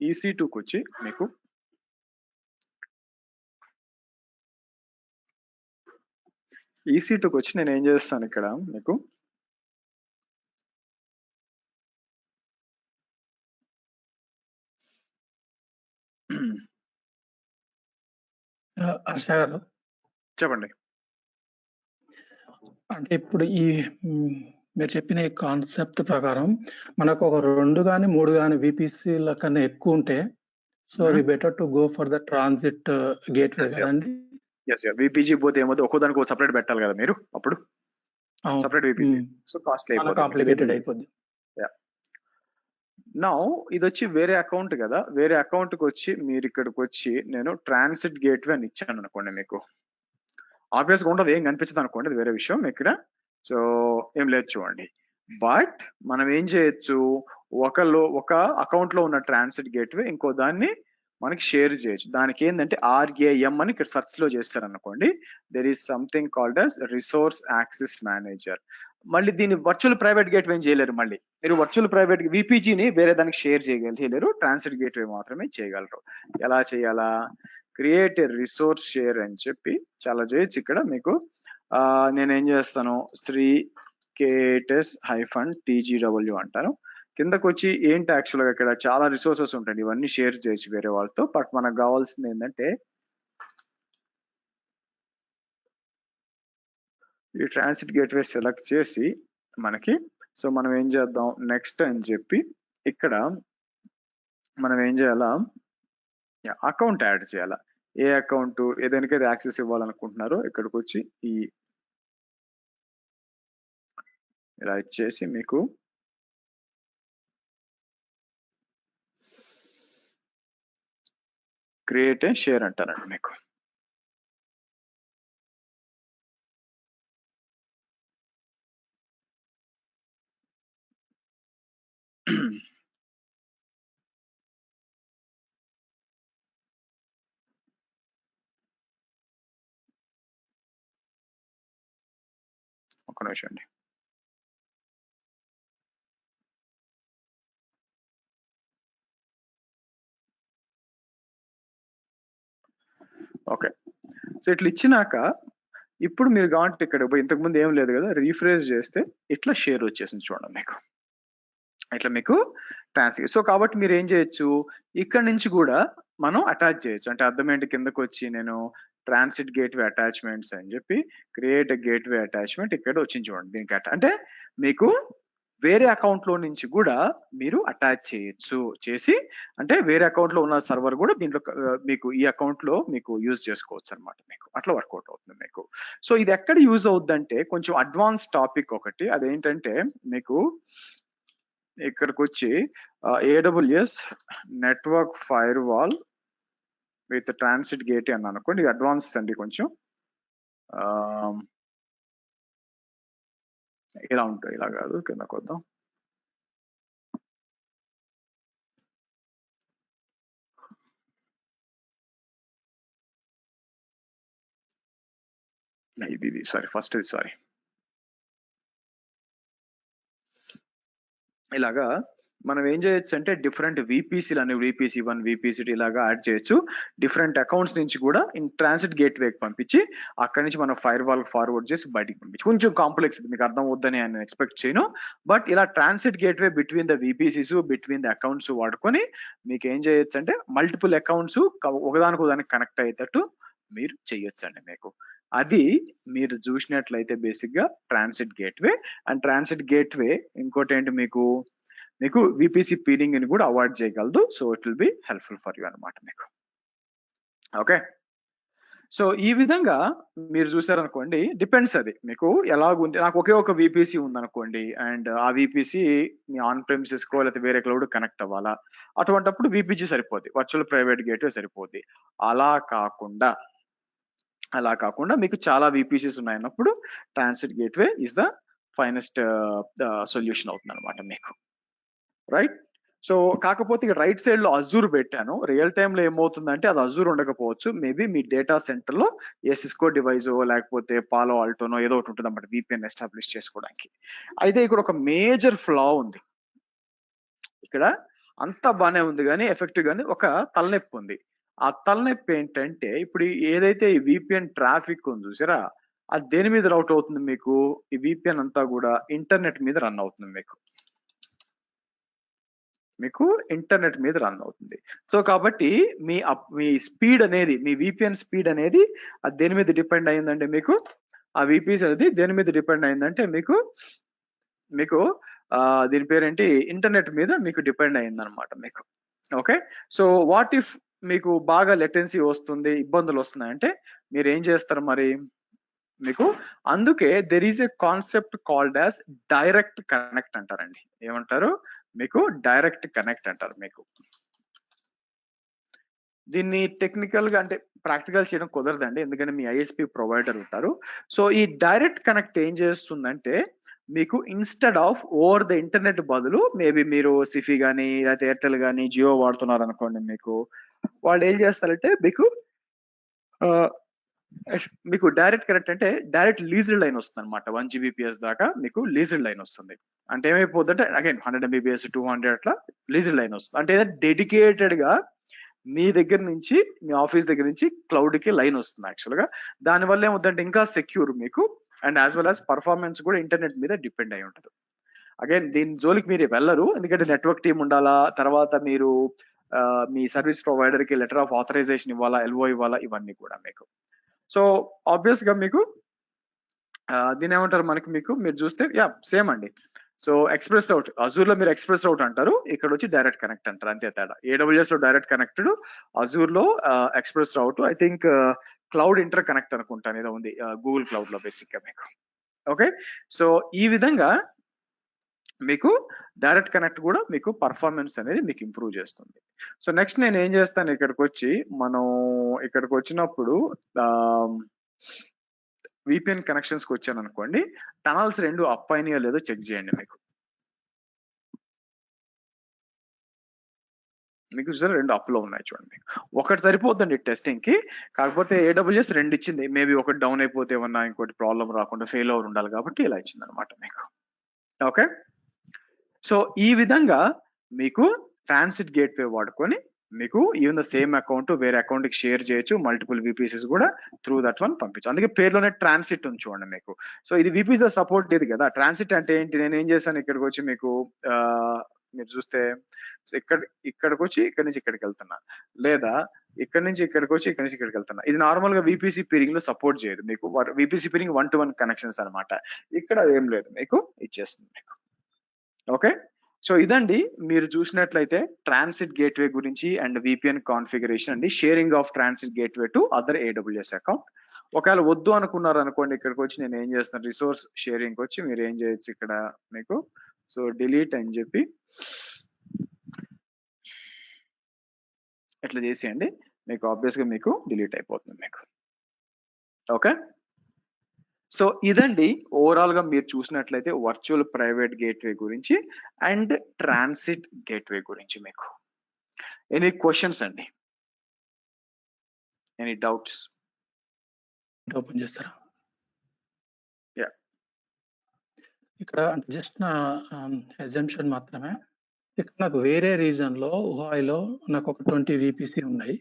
EC2కి వచ్చి మీకు EC2కి వచ్చి నేను ఏం చేస్తాను ఇక్కడ మీకు హర్ష గారు చెప్పండి. అంటే ఇప్పుడు మీరు చెప్పిన ఈ కాన్సెప్ట్ ప్రకారం మనకు ఒక 2 కానీ 3 కానీ విపిసిల కన్నా ఎక్కువ ఉంటే so we better to go for the transit gateway కదండి. విపిజి పోతే ఏమవుతుంది, ఒక్కోదానికి సపరేట్ పెట్టాలి కదా మీరు, అప్పుడు సపరేట్ విపిజి, సో కాస్ట్లీ కాంప్లికేటెడ్ అయిపోద్ది. నౌ ఇది వచ్చి వేరే అకౌంట్ కదా, వేరే అకౌంట్ కి వచ్చి మీరు ఇక్కడికి వచ్చి నేను ట్రాన్సిట్ గేట్వే అని ఇచ్చాను అనుకోండి, మీకు ఆబ్వియస్ గా ఉండదు, ఏం కనిపించదు అనుకోండి, అది వేరే విషయం ఇక్కడ. సో ఏం లేదు చూడండి. బట్ మనం ఏం చేయొచ్చు, ఒక అకౌంట్ లో ఉన్న ట్రాన్సిట్ గేట్వే ఇంకో దాన్ని మనకి షేర్ చేయొచ్చు. దానికి ఏంటంటే RAM అని ఇక్కడ సెర్చ్ లో చేస్తారనుకోండి, there is something called as resource access manager. మళ్ళీ దీన్ని వర్చువల్ ప్రైవేట్ గేట్వే చేయలేరు. మళ్ళీ మీరు వర్చువల్ ప్రైవేట్ విపిజిని వేరే దానికి షేర్ చేయలేరు, ట్రాన్సిట్ గేట్వే మాత్రమే చేయగలరు. ఎలా చేయాలా, క్రియేట్ ఏ రిసోర్స్ షేర్ అని చెప్పి చాలా చేయొచ్చు. ఇక్కడ మీకు నేనేం చేస్తాను, శ్రీ K8S-TGW అంటాను. కిందకు వచ్చి ఏంటి యాక్చువల్గా ఇక్కడ చాలా రిసోర్సెస్ ఉంటాయి, ఇవన్నీ షేర్ చేయొచ్చు వేరే వాళ్ళతో. బట్ మనకు కావాల్సింది ఏంటంటే ఈ ట్రాన్సిట్ గేట్వే సెలెక్ట్ చేసి మనకి, సో మనం ఏం చేద్దాం నెక్స్ట్ అని చెప్పి ఇక్కడ మనం ఏం చేయాలా, అకౌంట్ యాడ్ చేయాలా. ఏ అకౌంట్ ఏదైనా యాక్సెస్ ఇవ్వాలనుకుంటున్నారో ఇక్కడికి వచ్చి ఇలా ఇచ్చేసి మీకు క్రియేట్ ఏ షేర్ అంటారండి మీకు. ఒక నిమిషం అండి. ఓకే, సో ఇట్లా ఇచ్చినాక ఇప్పుడు మీరు కావాలంటే ఇక్కడ ఇంతకు ముందు ఏం లేదు కదా, రీఫ్రెష్ చేస్తే ఇట్లా షేర్ వచ్చేసింది చూడండి మీకు. ఇట్లా మీకు ట్రాన్స్ఫర్. సో కాబట్టి మీరు ఏం చేయొచ్చు, ఇక్కడ నుంచి కూడా మనం అటాచ్ చేయొచ్చు. అంటే అర్థం ఏంటి, కిందకు వచ్చి నేను ట్రాన్సిట్ గేట్వే అటాచ్మెంట్స్ అని చెప్పి క్రియేట్ గేట్వే అటాచ్మెంట్ ఇక్కడ వచ్చింది చూడండి. దీనికి అంటే మీకు వేరే అకౌంట్ లో నుంచి కూడా మీరు అటాచ్ చేయొచ్చు. చేసి అంటే వేరే అకౌంట్ లో ఉన్న సర్వర్ కూడా దీంట్లో మీకు ఈ అకౌంట్ లో మీకు యూజ్ చేసుకోవచ్చు అనమాట. మీకు అట్లా వర్కౌట్ అవుతుంది మీకు. సో ఇది ఎక్కడ యూజ్ అవుద్ది అంటే కొంచెం అడ్వాన్స్ టాపిక్ ఒకటి, అదేంటంటే మీకు ఇక్కడికి వచ్చి AWS network fire wall with transit gate అని అనుకోండి. అడ్వాన్స్ అండి కొంచెం. ఇలా ఉంటాయి, ఇలా కాదు, కిందకు వద్దాం. ఇది సారీ, ఫస్ట్ ఇది సారీ. ఇలాగా మనం ఏం చేయొచ్చు అంటే డిఫరెంట్ VPCలు అని VPC1 VPC2 ఇలాగా యాడ్ చేయొచ్చు. డిఫరెంట్ అకౌంట్స్ నుంచి కూడా ట్రాన్సిట్ గేట్వేకి పంపించి అక్కడి నుంచి మనం ఫైర్ వాల్ ఫార్వర్డ్ చేసి బయటికి పంపించి. కొంచెం కాంప్లెక్స్, మీకు అర్థం అవుద్దని నేను ఎక్స్పెక్ట్ చేయను. బట్ ఇలా transit gateway between the VPCs between the accounts వాడుకొని మీకు ఏం చేయొచ్చు అంటే మల్టిపుల్ అకౌంట్స్ ఒకదానికి కనెక్ట్ అయ్యేటట్టు మీరు చేయొచ్చు అండి మీకు. అది మీరు చూసినట్లయితే బేసిక్ గా transit gateway. And transit gateway ఇంకోటి ఏంటి, మీకు VPC పీలింగ్ ని కూడా అవాయిడ్ చేయగలదు. So it will be helpful for you అనమాట మీకు. ఓకే, సో ఈ విధంగా మీరు చూసారనుకోండి, డిపెండ్స్ అది మీకు ఎలాగుంది. నాకు ఒకే ఒక VPC ఉందనుకోండి, అండ్ ఆ VPC మీ ఆన్ ప్రెమిసెస్ కో లేకపోతే వేరే క్లౌడ్ కనెక్ట్ అవ్వాలా, అటువంటిప్పుడు VPG సరిపోద్ది, వర్చువల్ ప్రైవేట్ గేట్వే సరిపోద్ది. అలా కాకుండా మీకు చాలా VPCs ఉన్నాయన్నప్పుడు transit gateway is the finest solution అవుతుంది అనమాట మీకు. రైట్. సో కాకపోతే ఇక్కడ రైట్ సైడ్ లో అజూర్ పెట్టాను. రియల్ టైమ్ లో ఏమవుతుందంటే అది అజూర్ ఉండకపోవచ్చు, మేబీ మీ డేటా సెంటర్ లో ఏ సిస్కో డివైస్ లేకపోతే పాలో ఆల్టోనో ఏదో ఒకటి ఉంటుంది అన్నమాట VPN ఎస్టాబ్లిష్ చేసుకోవడానికి. అయితే ఇక్కడ ఒక మేజర్ ఫ్లా ఉంది. ఇక్కడ అంతా బానే ఉంది కానీ ఎఫెక్టివ్ గానీ ఒక తలనొప్పి ఉంది. ఆ తలనొప్పి ఏంటంటే ఇప్పుడు ఏదైతే ఈ VPN ట్రాఫిక్ ఉంది చూసారా, అది దేని మీద రౌట్ అవుతుంది మీకు, ఈ VPN అంతా కూడా ఇంటర్నెట్ మీద రన్ అవుతుంది మీకు ఇంటర్నెట్ మీద రన్ అవుతుంది. సో కాబట్టి మీ స్పీడ్ అనేది, మీ VPN స్పీడ్ అనేది అది దేని మీద డిపెండ్ అయిందంటే మీకు, ఆ VPS అనేది దేని మీద డిపెండ్ అయిందంటే మీకు దీని పేరేంటి, ఇంటర్నెట్ మీద మీకు డిపెండ్ అయింది అనమాట మీకు. ఓకే, సో వాట్ ఇఫ్ మీకు బాగా లెటెన్సీ వస్తుంది, ఇబ్బందులు వస్తున్నాయంటే మీరు ఏం చేస్తారు మరి, మీకు అందుకే there is a concept called as direct connect అంటారండి. ఏమంటారు మీకు, డైరెక్ట్ కనెక్ట్ అంటారు మీకు. దీన్ని టెక్నికల్ గా అంటే ప్రాక్టికల్ చేయడం కుదరదండి, ఎందుకంటే మీ ISP ప్రొవైడర్ ఉంటారు. సో ఈ డైరెక్ట్ కనెక్ట్ ఏం చేస్తుందంటే మీకు instead of over the internet బదులు, మేబీ మీరు సిఫీ కానీ లేకపోతే ఎయిర్టెల్ కానీ జియో వాడుతున్నారు అనుకోండి, మీకు వాళ్ళు ఏం చేస్తారంటే మీకు డైరెక్ట్ కనెక్ట్ అంటే డైరెక్ట్ లీజ్డ్ లైన్ వస్తుంది అనమాట. 1 Gbps దాకా మీకు లీజ్డ్ లైన్ వస్తుంది. అంటే ఏమైపోద్ది అంటే అగైన్ 100 Mbps 200 అట్లా లీజ్డ్ లైన్ వస్తుంది. అంటే డెడికేటెడ్ గా మీ దగ్గర నుంచి, మీ ఆఫీస్ దగ్గర నుంచి క్లౌడ్ కి లైన్ వస్తుంది యాక్చువల్ గా. దానివల్ల ఏమవుతుందంటే ఇంకా సెక్యూర్ మీకు, and as well as performance కూడా ఇంటర్నెట్ మీద డిపెండ్ అయి ఉంటుంది. అగైన్ దీని జోలికి మీరు వెళ్ళరు, ఎందుకంటే నెట్వర్క్ టీమ్ ఉండాలా, తర్వాత మీరు మీ సర్వీస్ ప్రొవైడర్ కి లెటర్ ఆఫ్ ఆథరైజేషన్ ఇవ్వాలా, LO ఇవ్వాలా, ఇవన్నీ కూడా మీకు. సో ఆబ్వియస్ గా మీకు దీని ఏమంటారు మీకు మీరు చూస్తే సేమ్ అండి. సో ఎక్స్ప్రెస్ రౌట్, అజూర్ లో మీరు ఎక్స్ప్రెస్ రౌట్ అంటారు, ఇక్కడ వచ్చి డైరెక్ట్ కనెక్ట్ అంటారు, అంతే తేడా. AWS లో డైరెక్ట్ కనెక్టెడ్, అజూర్ లో express route. I think cloud interconnect అనుకుంటాను ఏదో ఉంది గూగుల్ క్లౌడ్ లో బేసిక్ గా మీకు. ఓకే, సో ఈ విధంగా మీకు డైరెక్ట్ కనెక్ట్ కూడా మీకు పర్ఫార్మెన్స్ అనేది మీకు ఇంప్రూవ్ చేస్తుంది. సో నెక్స్ట్ నేను ఏం చేస్తాను, ఇక్కడికి వచ్చినప్పుడు VPN కనెక్షన్స్ కి వచ్చాను అనుకోండి, టనల్స్ 2 అప్ అయినాయో లేదో చెక్ చేయండి మీకు చూసారా 2 అప్ లో ఉన్నాయి చూడండి. ఒకటి సరిపోతుందండి టెస్టింగ్ కి, కాకపోతే AWS 2 ఇచ్చింది, మేబీ ఒకటి డౌన్ అయిపోతే ఏమన్నా ఇంకోటి ప్రాబ్లం రాకుండా ఫెయిల్ ఓవర్ ఉండాలి కాబట్టి ఇలా ఇచ్చింది అనమాట మీకు. ఓకే, సో ఈ విధంగా మీకు ట్రాన్సిట్ గేట్వే వాడుకొని మీకు ఈవెన్ ద సేమ్ అకౌంట్ వేరే అకౌంట్ కి షేర్ చేయొచ్చు, మల్టిపుల్ విపిసిస్ కూడా త్రూ దట్ వన్ పంపించు. అందుకే పేరులోనే ట్రాన్సిట్ ఉంది చూడండి మీకు. సో ఇది విపిసి సపోర్ట్ ఇది కదా. ట్రాన్సిట్ అంటే ఏంటి, నేను ఏం చేశాను ఇక్కడికి వచ్చి మీకు మీరు చూస్తే ఇక్కడికి వచ్చి ఇక్కడి నుంచి ఇక్కడికి వెళ్తున్నా, లేదా ఇక్కడ నుంచి ఇక్కడికి వచ్చి ఇక్కడ నుంచి ఇక్కడికి వెళ్తున్నా. ఇది నార్మల్ గా విపిసి పీరింగ్ లో సపోర్ట్ చేయదు మీకు. విపిసి పీరింగ్ 1-to-1 కనెక్షన్స్ అనమాట. ఇక్కడ ఏం లేదు మీకు, ఇచ్చేస్తుంది మీకు. ఓకే, సో ఇదండి మీరు చూసినట్లయితే ట్రాన్సిట్ గేట్వే గురించి అండ్ విపిఎన్ కాన్ఫిగరేషన్ అండి, sharing of transit gateway to other AWS account. ఒకవేళ వద్దు అనుకున్నారు అనుకోండి, ఇక్కడికి వచ్చి నేను ఏం చేస్తాను, రిసోర్స్ షేరింగ్ వచ్చి మీరు ఏం చేయొచ్చు ఇక్కడ మీకు, సో డిలీట్ అని చెప్పి ఇట్లా చేసేయండి, మీకు ఆబ్వియస్ గా మీకు డిలీట్ అయిపోతుంది మీకు. ఓకే, సో ఇదండి ఓవరాల్ గా మీరు చూసినట్లయితే వర్చువల్ ప్రైవేట్ గేట్వే గురించి అండ్ ట్రాన్సిట్ గేట్వే గురించి. మీకు ఎనీ క్వశ్చన్స్ అండి, ఎనీ డౌట్స్? ఓపెన్ చేస్తారా? యా, ఇక్కడ జస్ట్ నా అజంప్షన్ మాత్రమే. ఇక్కడ నాకు వేరే రీజన్ లో ఓహాయిలో నాకు ఒక 20 VPC ఉన్నాయి.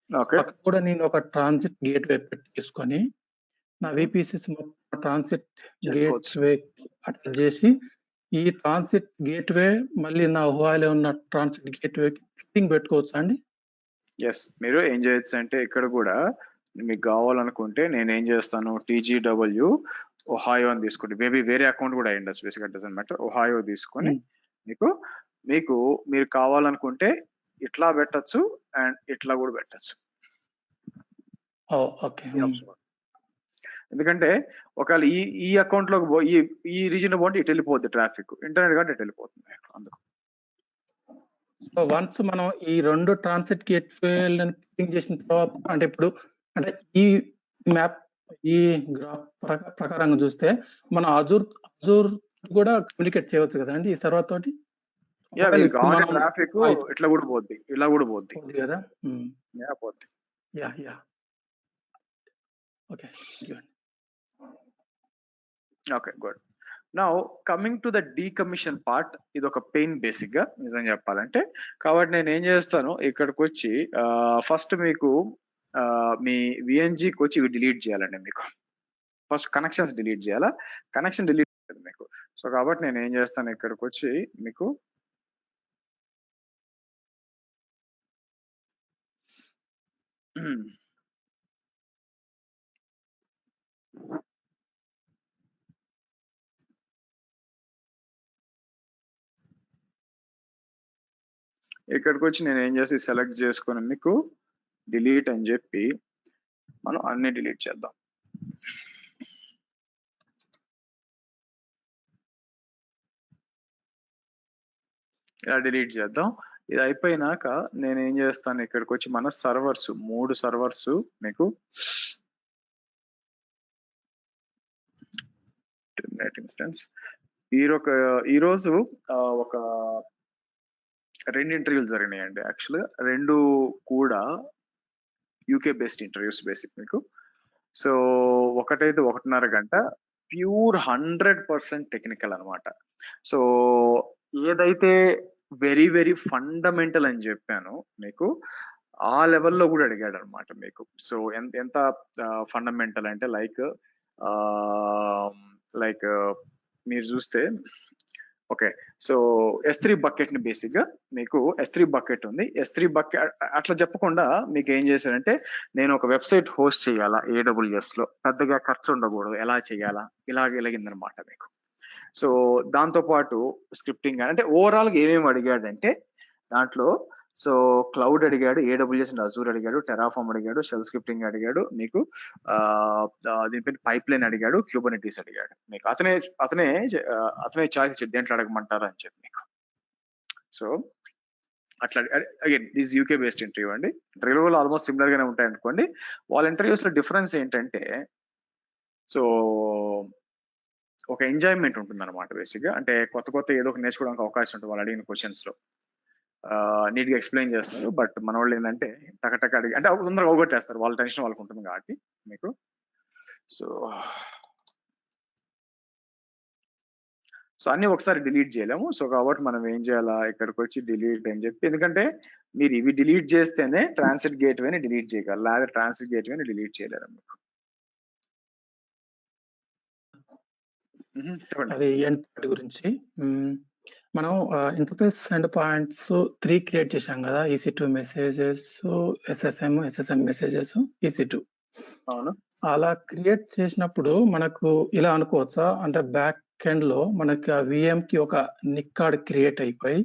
ఓకే, అక్కడ కూడా నేను ఒక ట్రాన్సిట్ గేట్వే పెట్టేసుకొని నా VPCs మొత్తం ట్రాన్సిట్ గేట్వే అటాచ్ చేసి ఈ ట్రాన్సిట్ గేట్వే మళ్ళీ నా ఓహాయిలో ఉన్న ట్రాన్సిట్ గేట్వే ఫిట్టింగ్ పెట్టుకోవచ్చా అండి? ఎస్, మీరు ఏం చేయొచ్చు అంటే ఇక్కడ కూడా మీకు కావాలనుకుంటే నేను ఏం చేస్తాను, TGW ఒహాయో అని తీసుకుంటే, మేబీ వేరే అకౌంట్ కూడా అయ్యిండొచ్చు, బేసిక్గా డజంట్ మ్యాటర్. ఒహాయో తీసుకొని మీకు మీరు కావాలనుకుంటే ఇట్లా పెట్టచ్చు అండ్ ఇట్లా కూడా పెట్టచ్చు. ఓకే, ఎందుకంటే ఒకవేళ ఈ అకౌంట్ లోకి ఈ రీజన్ పోతే ఇటు వెళ్ళిపోద్ది ట్రాఫిక్, ఇంటర్నెట్ కాబట్టి ఇటు వెళ్ళిపోతుంది అందుకు. సో వన్స్ మనం ఈ 2 ట్రాన్సిట్ గేట్వేలను ఫిట్టింగ్ చేసిన తర్వాత, అంటే ఇప్పుడు అంటే ఈ మ్యాప్ ఈ గ్రాఫ్ ప్రకారంగా చూస్తే మన అజూర్ కూడా కమ్యూనికేట్ చేయవచ్చు కదండి ఈ సర్వర్ తోటి. ట్రాఫిక్ ఇట్లా కూడా పోద్ది, ఇలా కూడా పోద్ది కదా. పోద్ది. Yeah okay, okay, good. Now coming to the decommission part, ఇది ఒక పెయిన్ బేసిక్ గా నిజం చెప్పాలంటే. కాబట్టి నేను ఏం చేస్తాను, ఇక్కడికి వచ్చి ఫస్ట్ మీకు మీ విఎన్జికి వచ్చి ఇవి డిలీట్ చేయాలండి. మీకు ఫస్ట్ కనెక్షన్స్ డిలీట్ చేయాలా, కనెక్షన్ డిలీట్ మీకు. సో కాబట్టి నేను ఏం చేస్తాను, ఇక్కడికి వచ్చి మీకు ఇక్కడికి వచ్చి నేను ఏం చేసి సెలెక్ట్ చేసుకొని మీకు డిలీట్ అని చెప్పి మనం అన్ని డిలీట్ చేద్దాం. ఇలా డిలీట్ చేద్దాం. ఇది అయిపోయినాక నేను ఏం చేస్తాను, ఇక్కడికి వచ్చి మన సర్వర్స్ 3 సర్వర్స్ మీకు ఇన్స్టెన్స్ ఈరోజు ఒక 2 ఇంటర్వ్యూలు జరిగినాయండి. యాక్చువల్గా 2 కూడా UK బేస్డ్ ఇంటర్వ్యూస్ బేసిక్ మీకు. సో ఒకటైతే 1.5 గంట ప్యూర్ 100% టెక్నికల్ అనమాట. సో ఏదైతే వెరీ వెరీ ఫండమెంటల్ అని చెప్పాను మీకు, ఆ లెవెల్లో కూడా అడిగాడు అనమాట మీకు. సో ఎంత ఫండమెంటల్ అంటే లైక్ మీరు చూస్తే ఓకే, సో S3 బకెట్ ని బేసిక్ గా మీకు S3 బకెట్ ఉంది. S3 బకెట్ అట్లా చెప్పకుండా మీకు ఏం చేశారంటే, నేను ఒక వెబ్సైట్ హోస్ట్ చేయాలా AWS లో, పెద్దగా ఖర్చు ఉండకూడదు, ఎలా చేయాలా ఇలాగిందనమాట మీకు. సో దాంతో పాటు స్క్రిప్టింగ్ అంటే ఓవరాల్ గా ఏమేమి అడిగాడంటే దాంట్లో, సో క్లౌడ్ అడిగాడు, AWS అండ్ అజూర్ అడిగాడు, టెరాఫామ్ అడిగాడు, షెల్ స్క్రిప్టింగ్ అడిగాడు మీకు, దీనిపైన పైప్ లైన్ అడిగాడు, క్యూబర్నెటీస్ అడిగాడు మీకు. అతనే చాయిస్ ఇచ్చాడు దేంట్లో అడగమంటారు అని చెప్పి మీకు. సో అట్లా again this UK based interview అండి. ఇంటర్వ్యూలో ఆల్మోస్ట్ సిమిలర్ గానే ఉంటాయి అనుకోండి. వాళ్ళ ఇంటర్వ్యూస్ లో డిఫరెన్స్ ఏంటంటే, సో ఒక ఎంజాయ్మెంట్ ఉంటుంది అనమాట బేసిక్ గా. అంటే కొత్త ఏదో ఒక నేర్చుకోవడానికి అవకాశం ఉంటుంది వాళ్ళు అడిగిన క్వశ్చన్స్ లో. నీట్ గా ఎక్స్ప్లెయిన్ చేస్తారు. బట్ మన వాళ్ళు ఏంటంటే టక అడిగి అంటే తొందరగా అవగొట్టేస్తారు, వాళ్ళ టెన్షన్ వాళ్ళకు ఉంటుంది కాబట్టి మీకు. సో అన్ని ఒకసారి డిలీట్ చేయలేము. సో కాబట్టి మనం ఏం చేయాలా, ఇక్కడికి వచ్చి డిలీట్ అని చెప్పి, ఎందుకంటే మీరు ఇవి డిలీట్ చేస్తేనే ట్రాన్సిట్ గేట్వేని డిలీట్ చేయగలరు, లేదా ట్రాన్సిట్ గేట్వేని డిలీట్ చేయలేరు మీకు. చెప్పండి. అది ఎండ్ పాయింట్ గురించి మనం ఇంటర్ఫేస్ ఎండ్ పాయింట్స్ 3 క్రియేట్ చేశాం కదా, EC2 messages, SSM messages, EC2. అవును. అలా క్రియేట్ చేసినప్పుడు మనకు ఇలా అనుకోవచ్చా, అంటే బ్యాక్ ఎండ్ లో మనకి ఆ VM కి ఒక నిక్ కార్డ్ క్రియేట్ అయిపోయి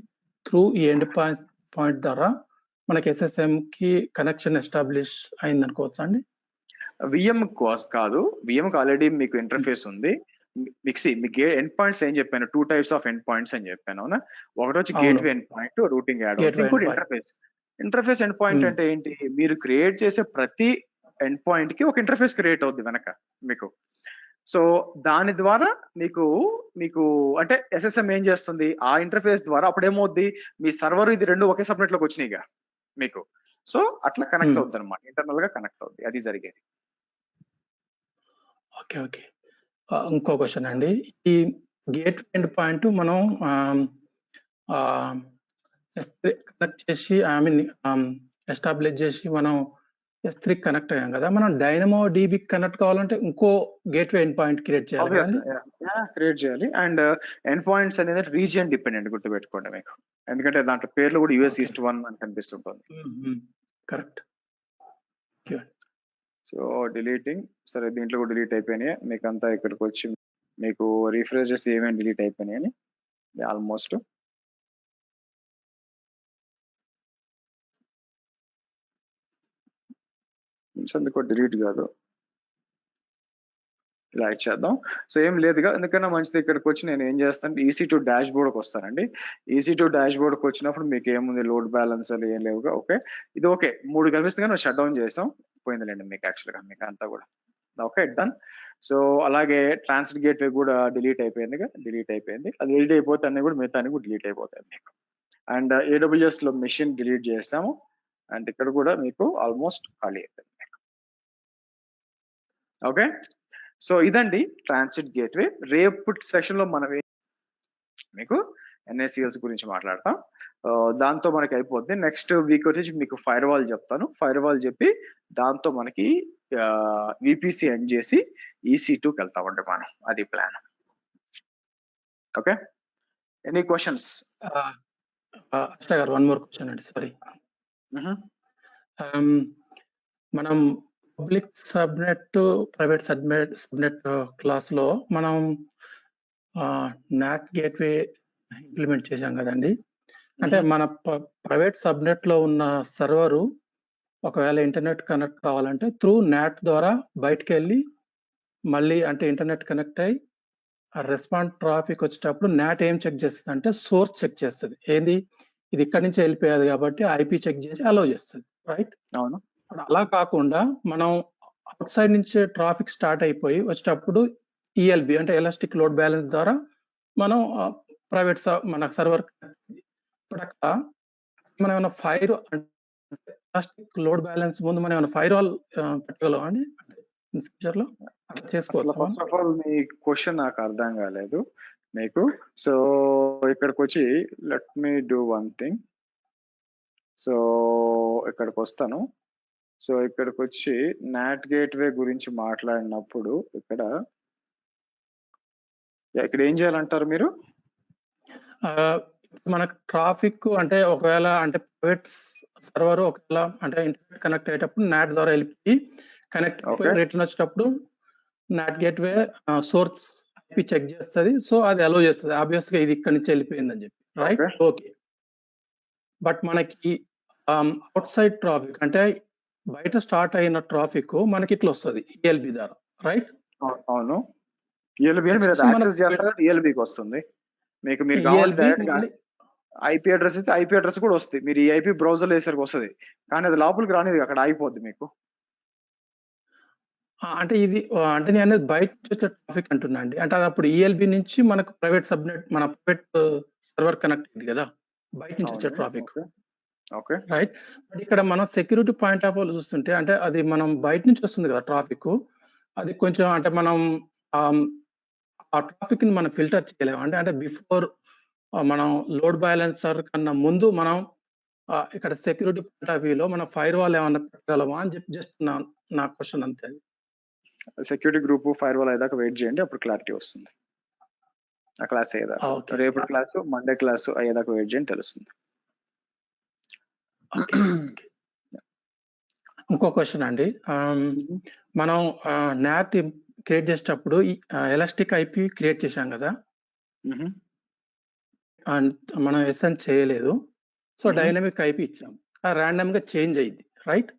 త్రూ ఈ ఎండ్ పాయింట్ ద్వారా మనకి SSM కి కనెక్షన్ ఎస్టాబ్లిష్ అయింది అనుకోవచ్చా అండి? VM కాదు, VM కి ఆల్రెడీ మీకు ఇంటర్ఫేస్ ఉంది. మీకు ఎండ్ పాయింట్స్ ఏం చెప్పాను, 2 types ఆఫ్ ఎండ్ పాయింట్స్ అని చెప్పాను, అవునా? ఒకటి వచ్చి gateway endpoint, routing add అవుతుంది. ఇంకోటి ఇంటర్ఫేస్ ఎండ్ పాయింట్ అంటే ఏంటి, మీరు క్రియేట్ చేసే ప్రతి ఎండ్ పాయింట్ కి ఒక ఇంటర్ఫేస్ క్రియేట్ అవుద్ది వెనక మీకు. సో దాని ద్వారా మీకు అంటే SSM ఏం చేస్తుంది, ఆ ఇంటర్ఫేస్ ద్వారా అప్పుడు ఏమవుద్ది, మీ సర్వర్ ఇది రెండు ఒకే సబ్నెట్ లోకి వచ్చినాయిగా మీకు. సో అట్లా కనెక్ట్ అవుద్ది అనమాట, ఇంటర్నల్ గా కనెక్ట్ అవుద్ది, అది జరిగేది. ఓకే. ఇంకో క్వశ్చన్ అండి, ఈ గేట్ ఎండ్ పాయింట్ మనం కనెక్ట్ చేసి ఎస్టాబ్లిష్ చేసి మనం S3 కనెక్ట్ అయ్యాం కదా, మనం డైనమో DB కనెక్ట్ కావాలంటే ఇంకో గేట్వే ఎండ్ పాయింట్ క్రియేట్ చేయాలి. అండ్ ఎండ్ పాయింట్స్ అనేది రీజియన్ డిపెండెంట్, గుర్తుపెట్టుకోండి మీకు, ఎందుకంటే దాంట్లో పేర్లు కూడా US East 1 అని కనిపిస్తుంటుంది. కరెక్ట్. సో డిలీటింగ్, సరే దీంట్లో కూడా డిలీట్ అయిపోయినాయి మీకు అంతా. ఇక్కడికి వచ్చి మీకు రిఫ్రెష్ చేసి ఏమేమి డిలీట్ అయిపోయినాయని ఆల్మోస్ట్. అందుకో డిలీట్ కాదు, ఇలా ఇచ్చేద్దాం. సో ఏం లేదుగా, ఎందుకన్నా మంచిది. ఇక్కడికి వచ్చి నేను ఏం చేస్తాను, EC2 డాష్ బోర్డ్కి వస్తానండి. EC2 డాష్ బోర్డ్కి వచ్చినప్పుడు మీకు ఏముంది, లోడ్ బ్యాలెన్స్ అని ఏం లేవుగా. ఓకే, ఇది ఓకే, 3 కనిపిస్తుంది కానీ షట్ డౌన్ చేస్తాం, పోయిందిలేండి మీకు యాక్చువల్గా మీకు అంతా కూడా. Okay, done. సో అలాగే ట్రాన్సిట్ గేట్వే కూడా డిలీట్ అయిపోయింది. అది డిలీట్ అయిపోతే అన్ని కూడా మిగతా అన్ని కూడా డిలీట్ అయిపోతాయి మీకు. అండ్ AWS లో మెషిన్ డిలీట్ చేస్తాము, అండ్ ఇక్కడ కూడా మీకు ఆల్మోస్ట్ ఖాళీ అయిపోయింది మీకు. ఓకే, సో ఇదండి ట్రాన్సిట్ గేట్వే. రేపు సెషన్ లో మనం మీకు NACLs గురించి మాట్లాడతాం, దాంతో మనకి అయిపోద్ది. నెక్స్ట్ వీక్ వచ్చేసి మీకు ఫైర్ వాల్ చెప్తాను, ఫైర్ వాల్ చెప్పి దాంతో మనకి VPC ఎండ్ చేసి EC2కి వెళ్తామండి మనం, అది plan. Okay, any questions? One more question అండి, సారీ. మనం public subnet, private subnet class లో మనం NAT గేట్వే ఇంప్లిమెంట్ చేశాం కదండి. అంటే మన ప్రైవేట్ సబ్నెట్ లో ఉన్న సర్వరు ఒకవేళ ఇంటర్నెట్ కనెక్ట్ కావాలంటే త్రూ NAT ద్వారా బయటకు వెళ్ళి మళ్ళీ అంటే ఇంటర్నెట్ కనెక్ట్ అయ్యి రెస్పాండ్ ట్రాఫిక్ వచ్చేటప్పుడు NAT ఏం చెక్ చేస్తుంది అంటే సోర్స్ చెక్ చేస్తుంది, ఏంది ఇది ఇక్కడి నుంచి వెళ్ళిపోయేది కాబట్టి IP చెక్ చేసి అలో చేస్తుంది, రైట్? అవును. అలా కాకుండా మనం అవుట్ సైడ్ నుంచి ట్రాఫిక్ స్టార్ట్ అయిపోయి వచ్చేటప్పుడు ELB అంటే ఎలాస్టిక్ లోడ్ బ్యాలెన్స్ ద్వారా మనం ప్రైవేట్ మన సర్వర్. ఇప్పుడు అక్కడ మనం ఏమైనా ఫైర్ ఎలాస్టిక్ లోడ్ బ్యాలెన్స్ ముందు మనం ఏమైనా ఫైర్ వాల్ పెట్టగలం అండి ఫ్యూచర్ లో చేసుకోవచ్చు? First of all me question నాకు అర్థం కాలేదు మీకు. సో ఇక్కడికి వచ్చి let me do one thing. So ఇక్కడికి వస్తాను. సో ఇక్కడికి వచ్చి NAT గేట్వే గురించి మాట్లాడినప్పుడు ఇక్కడ ఏం చేయాలంటారు మీరు? మనకు ట్రాఫిక్ అంటే ఒకవేళ అంటే ప్రైవేట్ సర్వర్ ఒకవేళ అంటే ఇంటర్నెట్ కనెక్ట్ అయ్యేటప్పుడు NAT ద్వారా వెళ్ళి కనెక్ట్ అయిపోయి రిటర్న్ వచ్చేటప్పుడు NAT gateway source IP check చేస్తుంది, సో అది అలో చేస్తుంది ఆబ్వియస్ గా ఇది ఇక్కడ నుంచి వెళ్ళిపోయిందని చెప్పి, రైట్? ఓకే, బట్ మనకి అవుట్ సైడ్ ట్రాఫిక్ అంటే బయట స్టార్ట్ అయిన ట్రాఫిక్ మనకి ఇట్లా వస్తుంది ELB ద్వారా, రైట్? అవును, ELB మీరు యాక్సెస్ చేయాలంటే ELBకి వస్తుంది మీకు. మీరు కావాలి IP అడ్రస్ అయితే IP అడ్రస్ కూడా వస్తుంది, మీరు ఈ IP బ్రౌజర్ వేసరికి వస్తుంది, కానీ అది లోపలికి రానిది, అక్కడ ఆగిపోద్ది మీకు. అంటే ఇది అంటే నేను అనేది బయట వచ్చే ట్రాఫిక్ అంటున్నా అండి, అంటే అది అప్పుడు ELB నుంచి మనకు ప్రైవేట్ సబ్నెట్ మన ప్రైవేట్ సర్వర్ కనెక్ట్ అయింది కదా, బయట నుంచి వచ్చే ట్రాఫిక్, ఓకే రైట్? బట్ ఇక్కడ మనం సెక్యూరిటీ పాయింట్ ఆఫ్ వ్యూ చూస్తుంటే అంటే అది మనం బయట నుంచి వస్తుంది కదా ట్రాఫిక్, అది కొంచెం అంటే మనం ఆ ట్రాఫిక్ ని మనం ఫిల్టర్ చేయలేము. అంటే బిఫోర్ మనం లోడ్ బ్యాలెన్సర్ కన్నా ముందు మనం ఇక్కడ సెక్యూరిటీ పాయింట్ ఆఫ్ వ్యూలో మనం ఫైర్ వాల్ ఏమన్నా పెట్టగలమా అని చెప్పి జస్ట్ నా క్వశ్చన్ అంతే. సెక్యూరిటీ గ్రూప్ ఫైర్ వాల్ అయ్యేదాకా వెయిట్ చేయండి, అప్పుడు క్లారిటీ వస్తుంది. ఆ క్లాస్ అయ్యేదాకా, రేపు క్లాస్ మండే క్లాస్ అయ్యేదాకా వెయిట్ చేయండి, తెలుస్తుంది. ఇంకో క్వశ్చన్ అండి, మనం నాట్ క్రియేట్ చేసేటప్పుడు ఎలాస్టిక్ ఐపీ క్రియేట్ చేశాం కదా, మనం ఎస్ఎన్ చేయలేదు, సో డైనమిక్ ఐపీ ఇచ్చాం, ర్యాండమ్ గా చేంజ్ అయ్యింది, రైట్?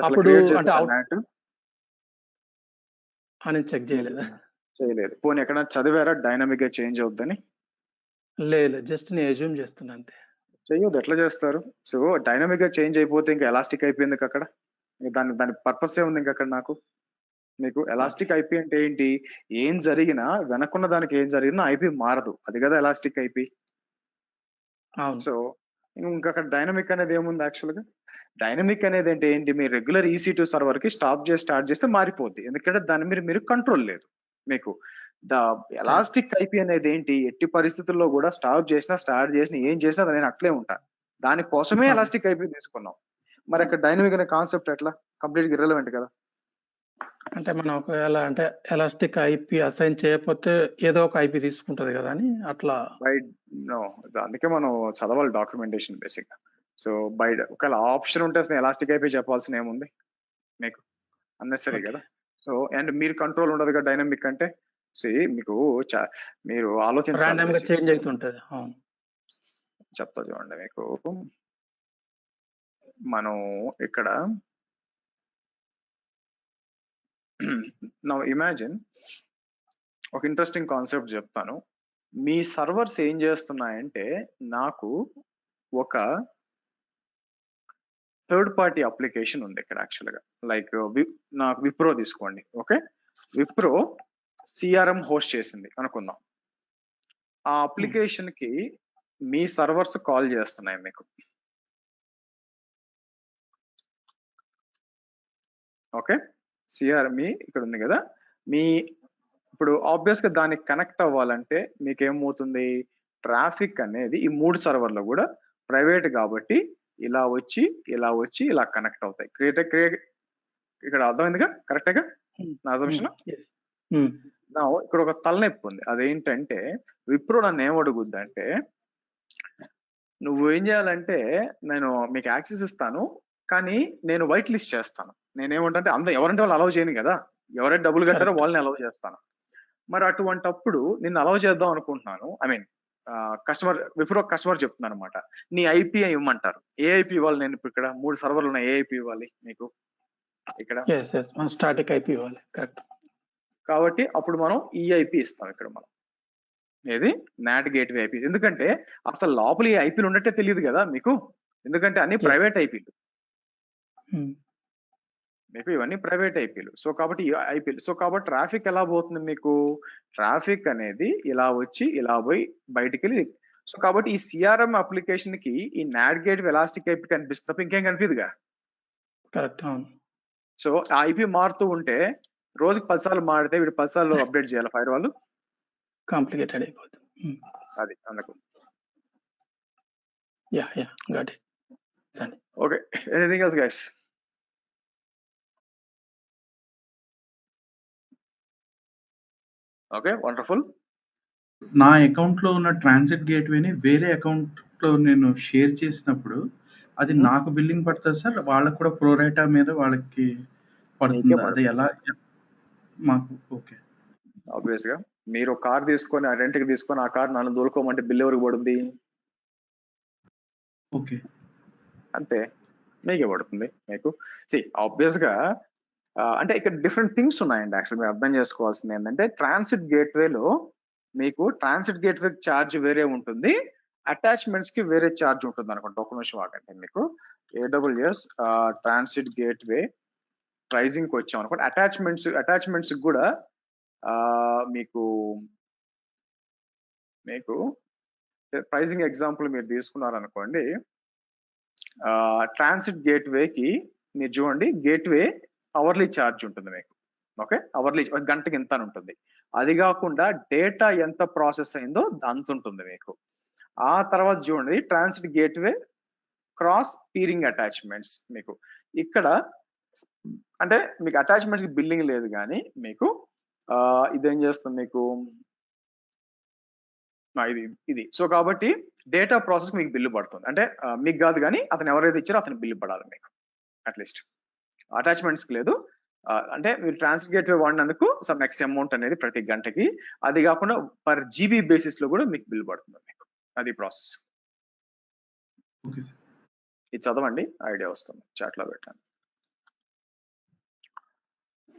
అప్పుడు అంటే నేను చెక్ చేయలేదా? చేయలేదు. పోనీ ఎక్కడ చదివారా డైనమిక్ గా చేంజ్ అవుద్దని? లేదు, జస్ట్ నేను అజ్యూమ్ చేస్తున్నా అంతే. చెయ్యొద్దు, ఎట్లా చేస్తారు? సో డైనమిక్ గా చేంజ్ అయిపోతే ఇంకా ఎలాస్టిక్ అయిపోయింది అక్కడ, దాని పర్పస్ ఏ ఉంది ఇంకా అక్కడ నాకు. మీకు ఎలాస్టిక్ ఐపీ అంటే ఏంటి? ఏం జరిగినా వెనక్కున్న దానికి ఏం జరిగినా ఐపీ మారదు, అది కదా ఎలాస్టిక్ ఐపీ. సో ఇంకా అక్కడ డైనమిక్ అనేది ఏముంది? యాక్చువల్ గా డైనమిక్ అనేది అంటే ఏంటి? మీ రెగ్యులర్ EC2 సర్వర్ కి స్టార్ట్ చేస్తే మారిపోద్ది, ఎందుకంటే దాని మీరు కంట్రోల్ లేదు మీకు. ఎలాస్టిక్ ఐపీ అనేది ఏంటి? ఎట్టి పరిస్థితుల్లో కూడా స్టార్ట్ చేసినా ఏం చేసినా నేను అట్లే ఉంటా, దానికోసమే ఎలాస్టిక్ ఐపీ తీసుకున్నాం. మరి అక్కడ డైనమిక్ అనే కాన్సెప్ట్ ఎట్లా? కంప్లీట్ గా ఇర్రెలెవెంట్ కదా. అంటే మనం ఒకవేళ అంటే ఎలాస్టిక్ ఐపీ అసైన్ చేయకపోతే ఏదో ఒక ఐపీ తీసుకుంటది కదా అని అట్లా. అందుకే మనం చదవాలి డాక్యుమెంటేషన్ బేసిక్ గా. సో బయట ఒకవేళ ఆప్షన్ ఉంటే అసలు ఎలాస్టిక్ ఐపీ చెప్పాల్సిన ఏముంది మీకు? అన్నెసరీ కదా. సో అండ్ మీరు కంట్రోల్ ఉండదు కదా డైనమిక్ అంటే. మీకు మీరు ఆలోచించాలి, చేంజ్ అవుతుంటది. చెప్తా చూడండి మీకు. మనం ఇక్కడ నౌ ఇమాజిన్ ఒక ఇంట్రెస్టింగ్ కాన్సెప్ట్ చెప్తాను. మీ సర్వర్స్ ఏం చేస్తున్నాయంటే, నాకు ఒక థర్డ్ పార్టీ అప్లికేషన్ ఉంది ఇక్కడ యాక్చువల్ గా. లైక్ నాకు విప్రో తీసుకోండి, ఓకే? విప్రో CRM హోస్ట్ చేసింది అనుకుందాం. ఆ అప్లికేషన్ కి మీ సర్వర్స్ కాల్ చేస్తున్నాయి మీకు, ఓకే? CRM ఇక్కడ ఉంది కదా, మీ ఇప్పుడు ఆబ్వియస్ గా దానికి కనెక్ట్ అవ్వాలంటే మీకు ఏమవుతుంది? ట్రాఫిక్ అనేది ఈ 3 సర్వర్లు కూడా ప్రైవేట్ కాబట్టి ఇలా వచ్చి ఇలా కనెక్ట్ అవుతాయి. ఇక్కడ అర్థమైందిగా, కరెక్టేగా నా అజంప్షన్? ఇక్కడ ఒక తలనొప్పి ఉంది, అదేంటంటే విప్రో నన్ను ఏమడుగుద్ది అంటే, నువ్వు ఏం చేయాలంటే నేను మీకు యాక్సెస్ ఇస్తాను, కానీ నేను వైట్ లిస్ట్ చేస్తాను. నేనేమంటే ఎవరంటే వాళ్ళు అలౌ చేయను కదా, ఎవరైతే డబ్బులు కట్టారో వాళ్ళని అలౌ చేస్తాను. మరి అటువంటప్పుడు నిన్ను అలౌ చేద్దాం అనుకుంటున్నాను. ఐ మీన్ విప్రో కస్టమర్ చెప్తున్నాను అనమాట, నీ ఐపీ ఇవ్వమంటారు. ఏ ఐపీ ఇవ్వాలి? నేను ఇప్పుడు ఇక్కడ 3 సర్వర్లు ఉన్నాయి, ఏ ఐపీ ఇవ్వాలి నీకు? ఇక్కడ స్టాటిక్ ఐపీ ఇవ్వాలి, కరెక్ట్. కాబట్టి అప్పుడు మనం ఈ ఐపీ ఇస్తాం ఇక్కడ మనం, ఏది నాట్ గేట్వే ఐపీ. ఎందుకంటే అసలు లోపల ఈ ఐపీలు ఉన్నట్టే తెలియదు కదా మీకు, ఎందుకంటే అన్ని ప్రైవేట్ ఐపీలు మీకు, ఇవన్నీ ప్రైవేట్ ఐపీలు. సో కాబట్టి ఐపీలు, సో కాబట్టి ట్రాఫిక్ ఎలా పోతుంది మీకు? ట్రాఫిక్ అనేది ఇలా వచ్చి ఇలా పోయి బయటికి వెళ్ళి. సో కాబట్టి ఈ CRM అప్లికేషన్ కి ఈ నాట్ గేట్వే ఎలాస్టిక్ ఐపీ కనిపిస్తుంది తప్ప ఇంకేం కనిపిదుగా, కరెక్ట్. సో ఆ ఐపీ మారుతూ ఉంటే రోజుకి 10 సార్లు మారితే వీడు 10 సార్లు అప్డేట్ చేయాలి ఫైర్ వాళ్ళు, కాంప్లికేటెడ్ అయిపోతుంది. అది అందుకు. Got it. Okay, anything else guys? Okay, wonderful. నా అకౌంట్ లో ఉన్న ట్రాన్సిట్ గేట్వేని వేరే అకౌంట్ లో నేను షేర్ చేసినప్పుడు అది నాకు బిల్లింగ్ పడుతుంది సార్, వాళ్ళకి కూడా ప్రోరేటా మీద వాళ్ళకి పడుతుంది, అది ఎలా మాకు? ఓకే, ఆబ్వియస్ గా మీరు కార్ తీసుకొని రెంట్ కి తీసుకొని ఆ కార్ నన్ను దొరుకోమంటే బిల్ ఎవరికి పడుతుంది? ఓకే, అంతే, మీకే పడుతుంది మీకు. ఆబ్వియస్ గా అంటే ఇక్కడ డిఫరెంట్ థింగ్స్ ఉన్నాయండి. యాక్చువల్ మీరు అర్థం చేసుకోవాల్సింది ఏంటంటే, ట్రాన్సిట్ గేట్వేలో మీకు ట్రాన్సిట్ గేట్వే ఛార్జ్ వేరే ఉంటుంది, అటాచ్మెంట్స్ కి వేరే ఛార్జ్ ఉంటుంది అనుకుంటా. ఒక నిమిషం ఆగండి. మీకు AWS ట్రాన్సిట్ గేట్వే ప్రైజింగ్ కి వచ్చాం అనుకోండి, అటాచ్మెంట్స్ కూడా మీకు ప్రైజింగ్ ఎగ్జాంపుల్ మీరు తీసుకున్నారనుకోండి, ట్రాన్సిట్ గేట్వేకి మీరు చూడండి, గేట్వే అవర్లీ ఛార్జ్ ఉంటుంది మీకు, ఓకే? అవర్లీ, గంటకి ఎంత అని ఉంటుంది. అది కాకుండా డేటా ఎంత ప్రాసెస్ అయిందో అంత ఉంటుంది మీకు. ఆ తర్వాత చూడండి transit gateway cross peering attachments. మీకు ఇక్కడ అంటే మీకు అటాచ్మెంట్స్ బిల్లింగ్ లేదు కానీ మీకు ఇదేం చేస్తుంది మీకు ఇది సో కాబట్టి డేటా ప్రాసెస్ మీకు బిల్లు పడుతుంది. అంటే మీకు కాదు కానీ అతను ఎవరైతే ఇచ్చారో అతను బిల్లు పడాలి మీకు అట్లీస్ట్. అటాచ్మెంట్స్ లేదు. అంటే మీరు ట్రాన్సిట్ గేట్వే వాడినందుకు సమ్ ఎక్స్ అమౌంట్ అనేది ప్రతి గంటకి, అది కాకుండా పర్ జీబీ బేసిస్ లో కూడా మీకు బిల్ పడుతుంది మీకు. అది ప్రాసెస్. ఇది చదవండి, ఐడియా వస్తుంది. చాట్ లో పెట్టాను.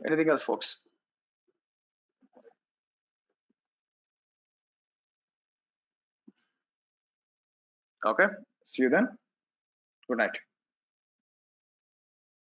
Anything else folks? Okay, see you then. Good night.